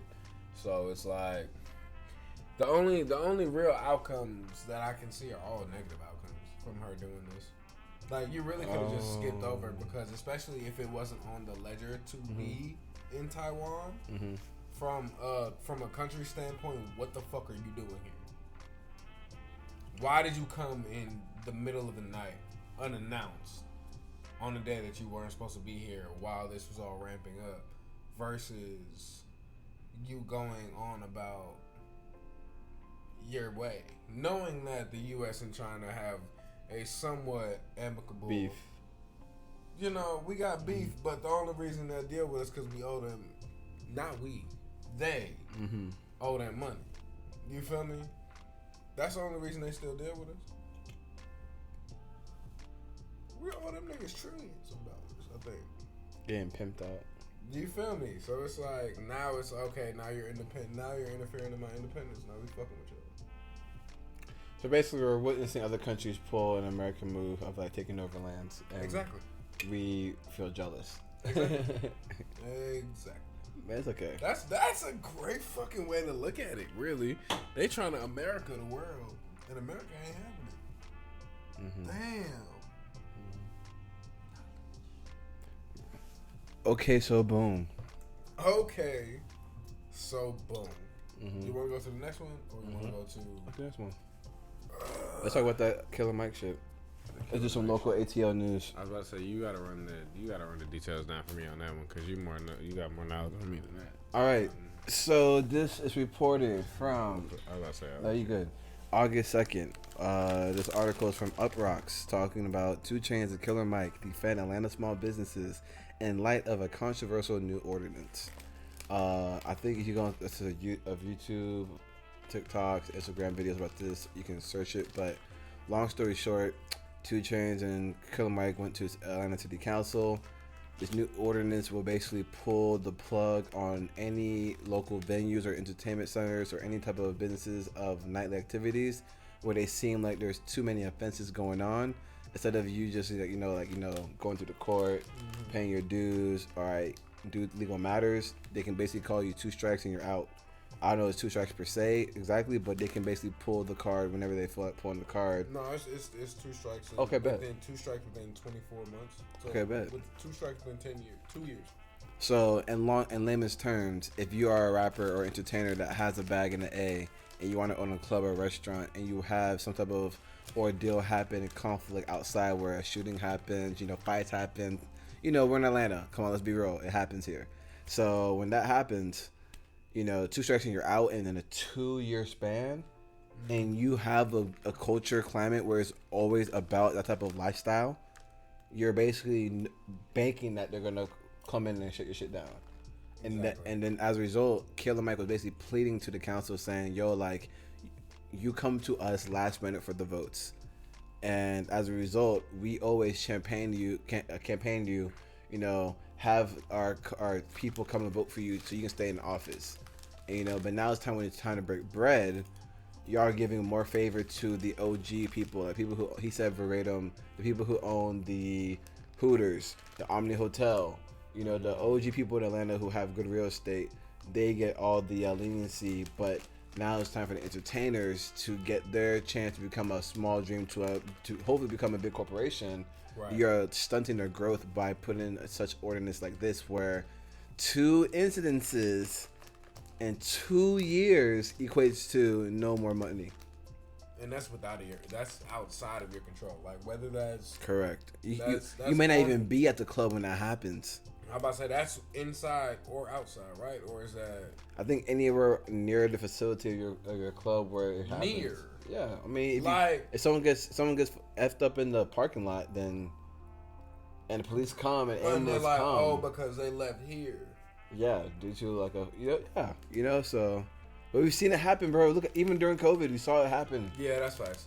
S3: So it's like the only real outcomes that I can see are all negative outcomes from her doing this. Like, you really could have just skipped over, because especially if it wasn't on the ledger to be in Taiwan, from a country standpoint, what the fuck are you doing here? Why did you come in the middle of the night, unannounced, on the day that you weren't supposed to be here while this was all ramping up, versus you going on about your way, knowing that the U.S. and China have a somewhat amicable
S2: beef.
S3: You know, we got beef, but the only reason they deal with us because we owe them, not we, they owe them money. You feel me? That's the only reason they still deal with us. We owe them niggas trillions of dollars, I think.
S2: Getting pimped out.
S3: You feel me? So it's like, now it's okay, now you're independent, now you're interfering in my independence, now we fucking with you.
S2: So basically, we're witnessing other countries pull an American move of like taking over lands. And
S3: Exactly.
S2: we feel jealous.
S3: Exactly.
S2: Man, it's okay.
S3: That's a great fucking way to look at it, really. They trying to America the world, and America ain't having it. Damn.
S2: Okay, so boom.
S3: Okay, so boom. You want to go to the next one, or you want to go to?
S2: Okay, next one. Let's talk about that Killer Mike shit. Let's do some local ATL news.
S4: I was about to say you gotta run the details down for me on that one because you got more knowledge than me than that.
S2: All right. So this is reported from.
S4: I was about to say.
S2: No, you good. August 2nd. This article is from Uprocks talking about 2 Chainz and Killer Mike defend Atlanta small businesses in light of a controversial new ordinance. I think if you go to YouTube, TikToks, Instagram videos about this, you can search it. But long story short, 2 Chainz and Killer Mike went to Atlanta City Council. This new ordinance will basically pull the plug on any local venues or entertainment centers or any type of businesses of nightly activities where they seem like there's too many offenses going on. Instead of you just going through the court, paying your dues, all right, do legal matters, they can basically call you 2 strikes and you're out. I don't know it's 2 strikes per se exactly, but they can basically pull the card whenever they feel like pulling the card.
S3: No, it's 2 strikes.
S2: Okay, bet.
S3: Within 2 strikes within 24 months. So
S2: Okay, bet.
S3: With 2 strikes within 10 years, 2 years.
S2: So in layman's terms, if you are a rapper or entertainer that has a bag in the A and you want to own a club or a restaurant and you have some type of ordeal happen, conflict outside where a shooting happens, fights happen, we're in Atlanta. Come on, let's be real. It happens here. So when that happens, 2 strikes and you're out, and in a 2-year span, and you have a culture climate where it's always about that type of lifestyle, you're basically banking that they're gonna come in and shut your shit down.
S3: Exactly.
S2: And then as a result, Killer Mike was basically pleading to the council saying, yo, like, you come to us last minute for the votes. And as a result, we always campaign you, have our people come and vote for you so you can stay in office. And, but now it's time to break bread. You are giving more favor to the OG people, like people who, he said verbatim, the people who own the Hooters, the Omni Hotel, the OG people in Atlanta who have good real estate. They get all the leniency, but now it's time for the entertainers to get their chance to become a small dream to hopefully become a big corporation. Right. You're stunting their growth by putting in such ordinance like this, where 2 incidences in 2 years equates to no more money.
S3: And that's that's outside of your control. Like whether that's
S2: correct.
S3: That's
S2: you may not even be at the club when that happens.
S3: I'm about to say that's inside or outside, right? Or is that?
S2: I think anywhere near the facility of your club where it happens.
S3: Near.
S2: Yeah, I mean, if someone gets effed up in the parking lot, then and the police come and ambulance
S3: like,
S2: come.
S3: oh, because they left here.
S2: Yeah, due to like so. But we've seen it happen, bro. Look, even during COVID, we saw it happen.
S3: Yeah, that's facts.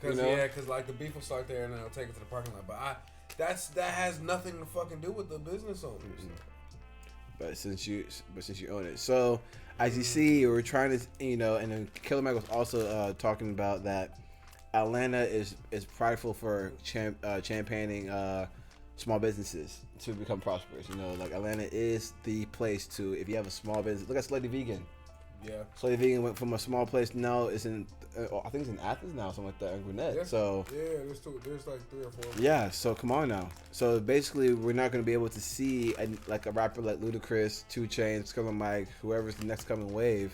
S3: Because like the beef will start there and then they'll take it to the parking lot. But that has nothing to fucking do with the business owners.
S2: Mm-hmm. But since you own it, so as you see, we're trying to, and then Killer Mike was also talking about that Atlanta is prideful for championing small businesses to become prosperous. Like Atlanta is the place to, if you have a small business. Look at Slutty Vegan.
S3: Yeah.
S2: Slutty Vegan went from a small place, now it's in, I think it's in Athens now, something like that, in Gwinnett. Yeah. So
S3: yeah, there's like 3 or 4.
S2: Yeah, so come on now. So basically, we're not going to be able to see a rapper like Ludacris, 2 Chainz, Killer Mike, whoever's the next coming wave,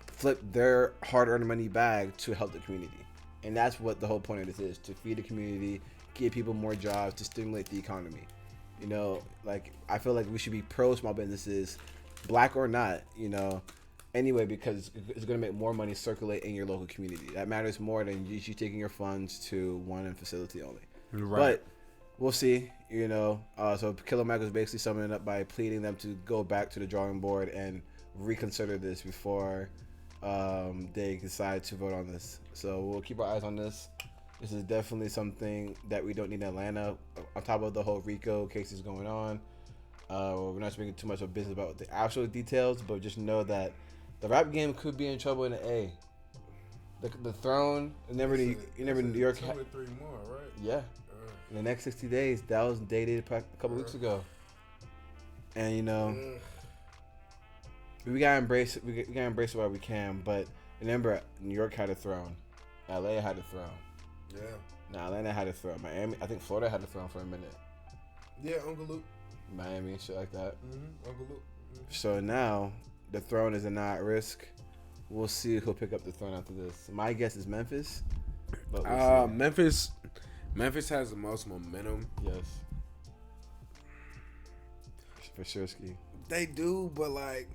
S2: flip their hard-earned money bag to help the community. And that's what the whole point of this is, to feed the community, give people more jobs, to stimulate the economy. You know, like, I feel like we should be pro small businesses, black or not, you know, anyway, because it's going to make more money circulate in your local community. That matters more than you taking your funds to one facility only.
S4: Right.
S2: But we'll see, you know. So Killer Mike was basically summing it up by pleading them to go back to the drawing board and reconsider this before they decide to vote on this. So we'll keep our eyes on this. This is definitely something that we don't need in Atlanta. On top of the whole RICO cases going on, we're not speaking too much of business about the actual details, but just know that the rap game could be in trouble in the A. The Throne, New York.
S1: 2 or 3 more, right?
S2: Yeah. In the next 60 days, that was dated a couple weeks ago. And you know, we gotta embrace it. We gotta embrace it while we can. But remember, New York had a throne. LA had a throne.
S1: Yeah.
S2: Nah, Atlanta had a throne. Miami, I think Florida had a throne for a minute.
S1: Yeah, Uncle Luke.
S2: Miami and shit like that.
S1: Uncle Luke.
S2: So now the throne is not at risk. We'll see who'll pick up the throne after this. My guess is Memphis. But we'll see.
S3: Memphis has the most momentum.
S2: Yes. For sure, Ski.
S3: They do, but like,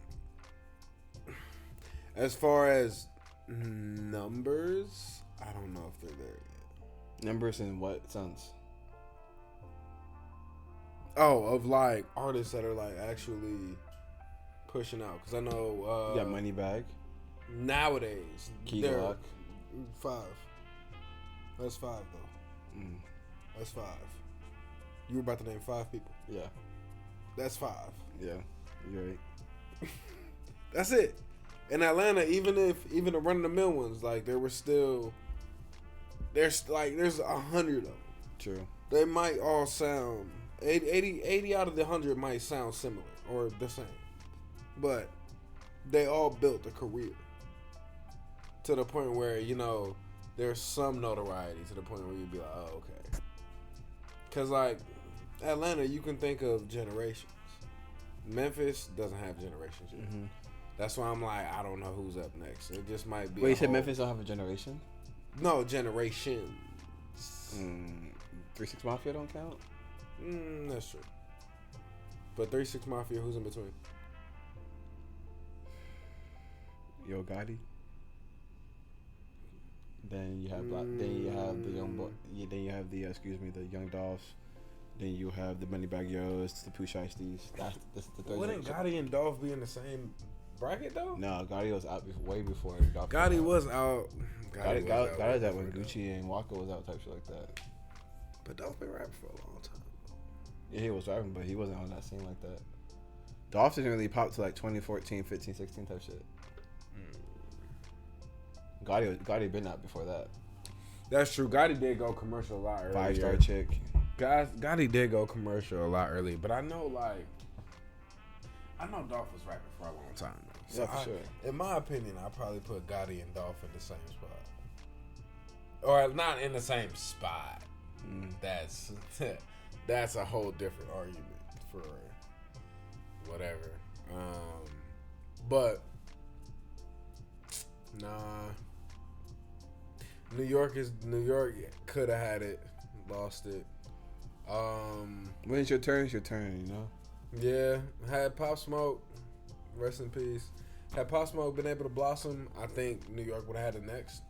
S3: as far as numbers, I don't know if they're there yet.
S2: Numbers in what sense?
S3: Oh, of like artists that are like actually pushing out. Because I know.
S2: You got Moneybag.
S3: Nowadays,
S2: Key
S3: they're
S2: Glock.
S3: 5. That's 5 though. That's 5. You were about to name 5 people.
S2: Yeah.
S3: That's 5.
S2: Yeah. You're right.
S3: That's it. In Atlanta, even the run of the mill ones, like there's 100 of them.
S2: True.
S3: They might all sound 80 out of the 100 might sound similar or the same, but they all built a career to the point where, you know, there's some notoriety to the point where you'd be like, oh, okay. Because like Atlanta, you can think of generations. Memphis doesn't have generations yet.
S2: Mm-hmm.
S3: That's why I'm like, I don't know who's up next. It just might be.
S2: Wait, you said Memphis don't have a generation?
S3: No, generations.
S2: 3 6 Mafia don't count?
S3: That's true. But 3 6 Mafia, who's in between?
S2: Yo Gotti. Then you have then you have the young boy. Yeah, then you have the the Young Dolphs. Then you have the Moneybag Yo's, the Pooh Shiesties. That's the third.
S3: Wouldn't Gotti and Dolph be in the same bracket though?
S2: No, Gotti was out way before.
S3: Gotti was out.
S2: Gotti was out when Gucci and Waka was out, type shit like that.
S3: But Dolph been rapping for a long time.
S2: Yeah, he was rapping, but he wasn't on that scene like that. Dolph didn't really pop to like 2014, 15, 16 type shit. Gotti been out before that.
S3: That's true. Gotti did go commercial a lot earlier.
S2: 5-star chick.
S3: Gotti did go commercial a lot early, but I know Dolph was rapping for a long time. Though.
S2: Yeah, for sure.
S1: In my opinion, I probably put Gotti and Dolph in the same spot.
S3: Or not in the same spot. That's a whole different argument for whatever. But nah. New York could have had it, lost it.
S2: When it's your turn, you know?
S3: Yeah, had Pop Smoke, rest in peace. Had Pop Smoke been able to blossom, I think New York would have had it next.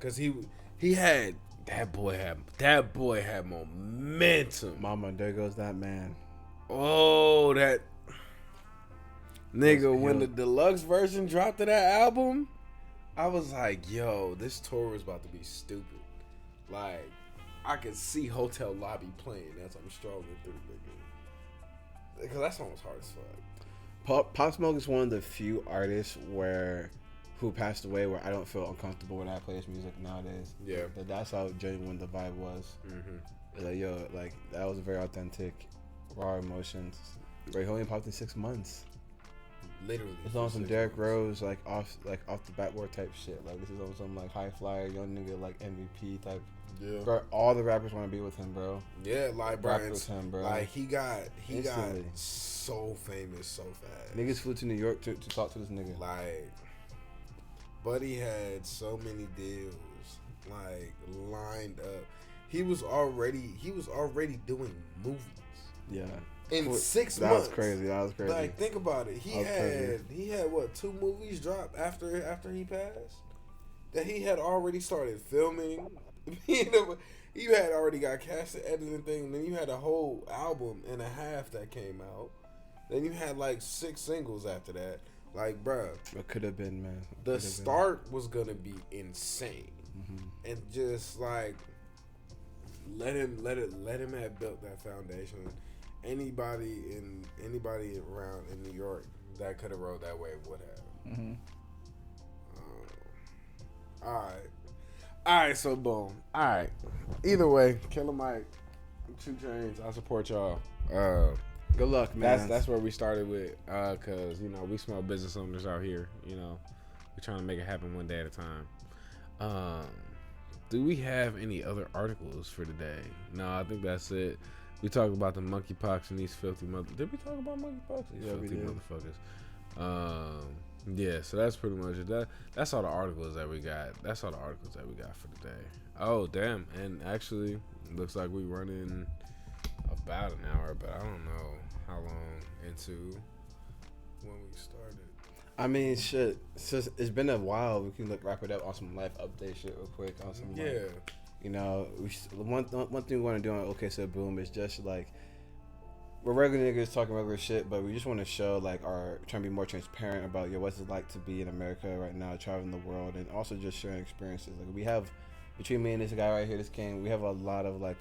S3: Cause he had that boy had momentum.
S2: Mama, there goes that man.
S3: Oh, that nigga, when the deluxe version dropped of that album, I was like, yo, this tour was about to be stupid. Like, I could see Hotel Lobby playing as I'm strolling through, nigga. Because that song was hard as fuck.
S2: Pop Smoke is one of the few artists who passed away where I don't feel uncomfortable when I play his music nowadays.
S3: Yeah.
S2: That's how genuine the vibe was.
S3: Mm-hmm.
S2: Like, yo, like, that was very authentic, raw emotions. Ray only popped in 6 months.
S3: Literally.
S2: It's on some Derrick Rose, like off the backboard type shit. Like, this is on some like high flyer, young nigga, like MVP type.
S1: Yeah.
S2: Bro, all the rappers want to be with him, bro.
S3: Yeah, like
S2: Rap with him, bro.
S3: Like he got
S2: Instantly.
S3: so famous so fast.
S2: Niggas flew to New York to talk to this nigga.
S3: Like, Buddy had so many deals
S1: like lined up. He was already doing movies.
S2: Yeah.
S1: In 6
S2: That
S1: months.
S2: was crazy.
S1: Like, think about it. He
S2: That was
S1: had what, 2 movies drop after he passed? That he had already started filming. You had already got casted, editing thing, and then you had a whole album and a half that came out. Then you had like 6 singles after that. Like, bruh.
S2: It could have been, man.
S1: The start was gonna be insane.
S2: Mm-hmm.
S1: And just like let him have built that foundation. Anybody around in New York that could have rode that wave would have.
S2: Mm-hmm.
S3: All right. So boom. All right. Either way, Killer Mike, 2 Chainz. I support y'all.
S2: Good luck, man.
S3: That's where we started with, cause we small business owners out here. We're trying to make it happen one day at a time. Do we have any other articles for today? No, I think that's it. We talked about the monkeypox and these filthy Did we talk about monkeypox? These
S2: Yeah, we
S3: filthy
S2: did.
S3: motherfuckers. Yeah, so that's pretty much it. That's all the articles that we got. That's all the articles that we got for today. Oh, damn. And actually, looks like we running about an hour, but I don't know how long into when we started.
S2: I mean, shit. It's been a while. We can wrap it up on some life update shit real quick. On some one thing we want to do on OKSB Boom is just like, we're regular niggas talking regular shit, but we just want to show like trying to be more transparent about what's it like to be in America right now, traveling the world, and also just sharing experiences. Like, we have, between me and this guy right here, this king, we have a lot of like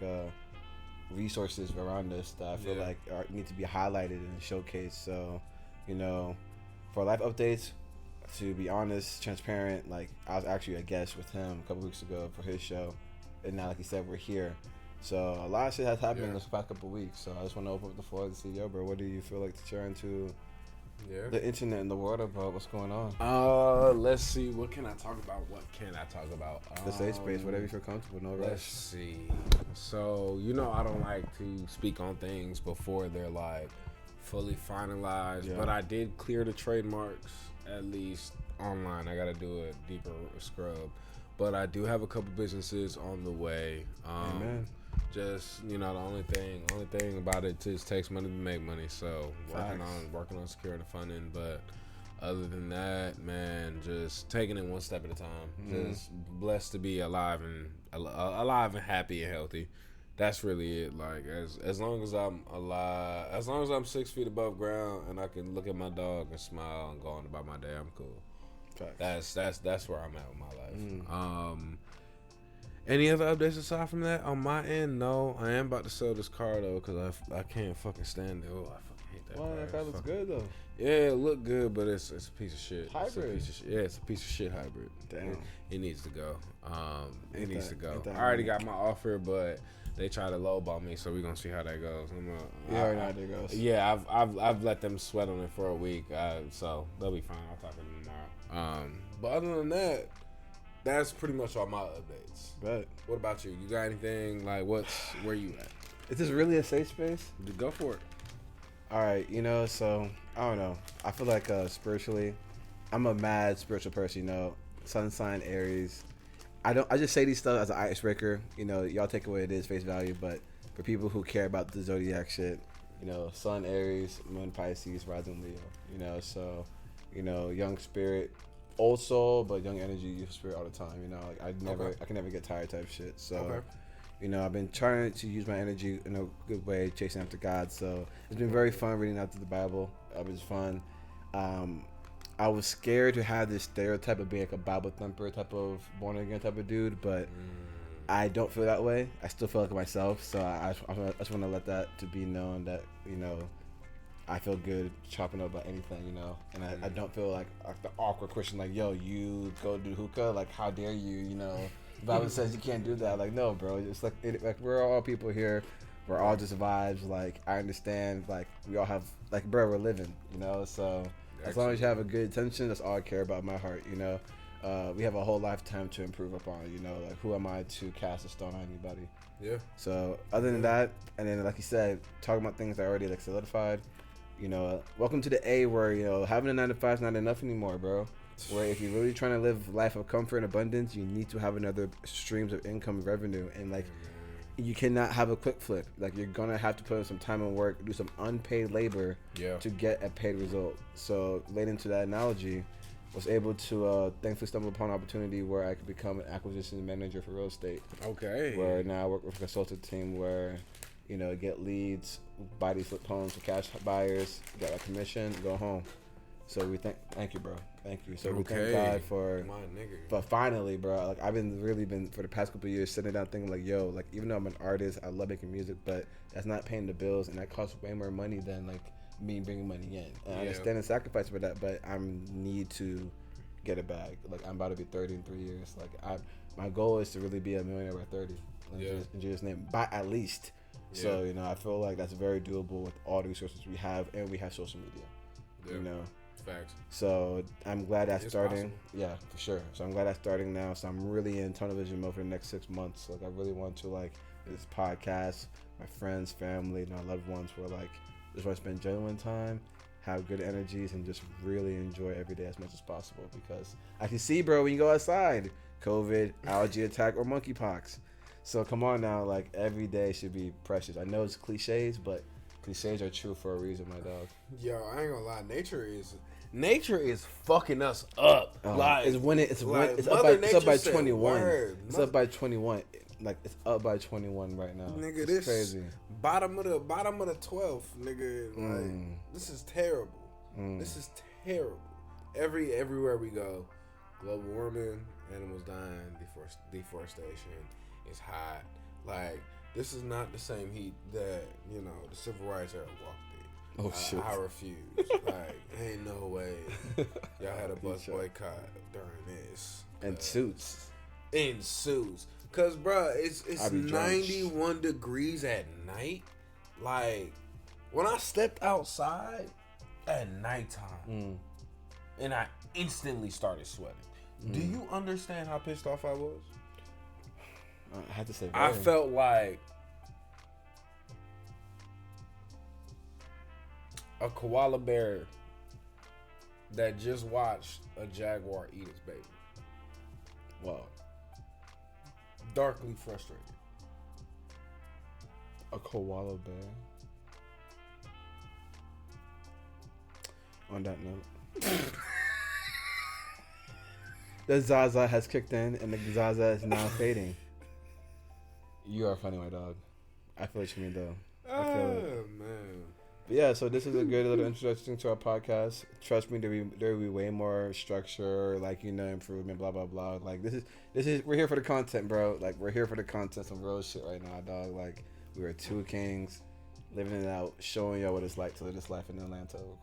S2: resources around us that I feel like need to be highlighted and showcased. So, for life updates, to be honest, transparent, like, I was actually a guest with him a couple weeks ago for his show, and now, like he said, we're here. So a lot of shit has happened in this past couple of weeks. So I just want to open up the floor to see, bro, what do you feel like to share into the internet and the world about what's going on?
S3: Let's see. What can I talk about?
S2: The safe space, whatever you feel comfortable. No rush.
S3: Let's see. So I don't like to speak on things before they're like fully finalized.
S2: Yeah.
S3: But I did clear the trademarks, at least online. I got to do a deeper scrub. But I do have a couple businesses on the way.
S2: Amen.
S3: Just the only thing about it is takes money to make money. So working on securing the funding. But other than that, man, just taking it one step at a time.
S2: Mm-hmm.
S3: Just blessed to be alive and happy and healthy. That's really it. Like as long as I'm alive, as long as I'm 6 feet above ground and I can look at my dog and smile and go on about my day, I'm cool.
S2: Facts.
S3: That's where I'm at with my life. Any other updates aside from that on my end? No, I am about to sell this car though because I can't fucking stand it. Oh, I fucking hate that.
S2: Well, that car looks good though.
S3: Yeah, it look good, but it's a piece of shit.
S2: Hybrid.
S3: It's a piece of shit hybrid.
S2: Damn.
S3: It needs to go. It needs to go.
S2: that
S3: I already got my offer, but they try to lowball me, so we're gonna see how that goes.
S2: You already know how that goes.
S3: Yeah, I've let them sweat on it for a week, so they'll be fine. I'll talk to them tomorrow. But other than that, that's pretty much all my updates.
S2: Bet.
S3: What about you? You got anything like where you at?
S2: Is this really a safe space?
S3: Go for it.
S2: All right, so I don't know. I feel like spiritually, I'm a mad spiritual person. Sun sign Aries. I just say these stuff as an icebreaker. Y'all take it what it is, face value. But for people who care about the zodiac shit, Sun Aries, Moon Pisces, Rising Leo. So, young spirit, old soul, but young energy, youth spirit all the time. I can never get tired type shit. So, I've been trying to use my energy in a good way, chasing after God. So it's been very fun reading out through the Bible. It was fun. I was scared to have this stereotype of being like a Bible thumper type of born again type of dude, but I don't feel that way. I still feel like myself. So I just want to let that to be known that I feel good chopping up about anything, and I don't feel like the awkward Christian, like, yo, you go do hookah, like, how dare you, The Bible says you can't do that. Like, no, bro. It's like we're all people here. We're all just vibes. Like, I understand. Like, we all have, like, bro, we're living, So as long as you have a good intention, that's all I care about in my heart, We have a whole lifetime to improve upon, Like, who am I to cast a stone on anybody?
S3: Yeah.
S2: So other than that, and then like you said, talking about things that are already like solidified. Welcome to the A where having a 9 to 5 is not enough anymore, bro. Where if you're really trying to live life of comfort and abundance, you need to have another streams of income and revenue. And like, you cannot have a quick flip. Like, you're gonna have to put in some time and work, do some unpaid labor to get a paid result. So, late into that analogy, was able to thankfully stumble upon an opportunity where I could become an acquisition manager for real estate.
S3: Okay.
S2: Where now I work with a consultant team where, you know, get leads, buy these flip homes for cash buyers, get a commission, go home. So we thank you, bro. Thank you. So we thank God for, but finally, bro, like I've been for the past couple of years sitting down thinking like, yo, like even though I'm an artist, I love making music, but that's not paying the bills, and that costs way more money than like me bringing money in. And I understand the sacrifice for that, but I need to get a bag. Like I'm about to be 30 in 3 years. Like my goal is to really be a millionaire by 30. In Jesus' name, by at least. Yeah. So you know, I feel like that's very doable with all the resources we have, and we have social media. Yeah. You know.
S3: Facts.
S2: So I'm glad that's starting.
S3: Possible.
S2: Yeah, for sure. So I'm glad that's starting now. So I'm really in tunnel vision mode for the next 6 months. Like I really want to like this podcast, my friends, family, and my loved ones who are like just want to spend genuine time, have good energies, and just really enjoy every day as much as possible. Because I can see, bro, when you go outside, COVID, algae attack, or monkeypox. So come on now, like every day should be precious. I know it's cliches, but cliches are true for a reason, my dog.
S1: Yo, I ain't gonna lie, nature is fucking us up. Like
S2: it's up by 21. It's up by 21. Like it's up by 21 right now.
S1: Nigga,
S2: it's
S1: this
S2: crazy.
S1: Bottom of the 12th, nigga. Like this is terrible. This is terrible. Everywhere we go, global warming, animals dying, deforestation. It's hot. Like this is not the same heat that the civil rights era walked in.
S2: Oh shit!
S1: I refuse. Like, ain't no way y'all had a bus boycott during this.
S2: And suits.
S1: In suits. Cause bruh, it's 91 degrees at night. Like when I stepped outside at nighttime and I instantly started sweating. Do you understand how pissed off I was?
S2: I had to say
S1: I felt like a koala bear that just watched a jaguar eat its baby.
S2: Wow.
S1: Darkly frustrated.
S2: A koala bear. On that note. The Zaza has kicked in and the Zaza is now fading. You are funny, my dog. I feel what you mean, though. I feel it.
S1: Man.
S2: But yeah, so this is a good little introduction to our podcast. Trust me, there will be way more structure, like, improvement, blah, blah, blah. Like, this is, we're here for the content, bro. Like, we're here for the content, some real shit right now, dog. Like, we are two kings, living it out, showing y'all what it's like to live this life in Atlanta real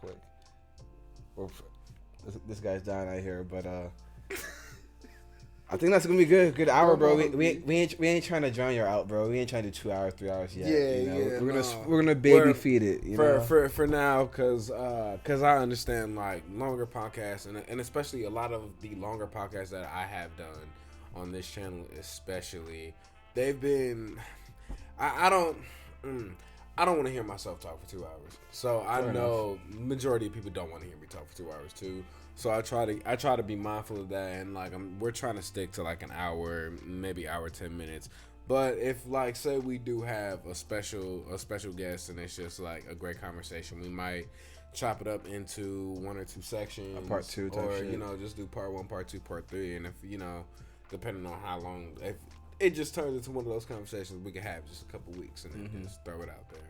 S2: quick. This guy's dying out here, but, I think that's gonna be good. Good hour, bro. We ain't trying to drown you out, bro. We ain't trying to do 2 hours, 3 hours yet.
S1: Yeah.
S2: We're gonna baby feed it.
S1: For now, cause I understand like longer podcasts and especially a lot of the longer podcasts that I have done on this channel, especially they've been. I don't want to hear myself talk for 2 hours. So I know majority of people don't want to hear me talk for 2 hours too. So I try to be mindful of that, and like we're trying to stick to like an hour, maybe hour 10 minutes. But if like say we do have a special guest and it's just like a great conversation, we might chop it up into 1 or 2 sections,
S2: a part 2 type
S1: or
S2: shit.
S1: Just do part 1, part 2, part 3, and if depending on how long, if it just turns into one of those conversations we can have just a couple weeks and then just throw it out there.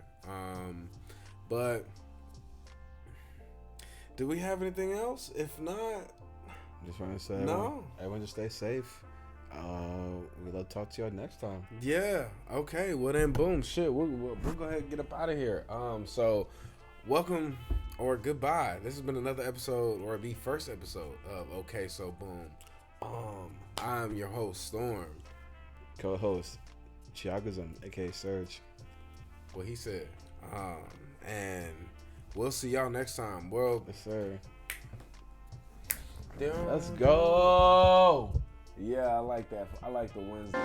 S1: But do we have anything else? If not,
S2: just want to say
S1: no.
S2: Everyone just stay safe. We'll love to talk to y'all next time.
S1: Yeah. Okay. Well then, boom. Shit. We'll go ahead and get up out of here. So welcome or goodbye. This has been another episode, or the first episode of Okay So Boom. I'm your host Storm.
S2: Co-host Chiagazum, aka Serge.
S1: What he said. And we'll see y'all next time. Well,
S2: yes, sir.
S1: Let's go. Yeah, I like that. I like the Wednesday.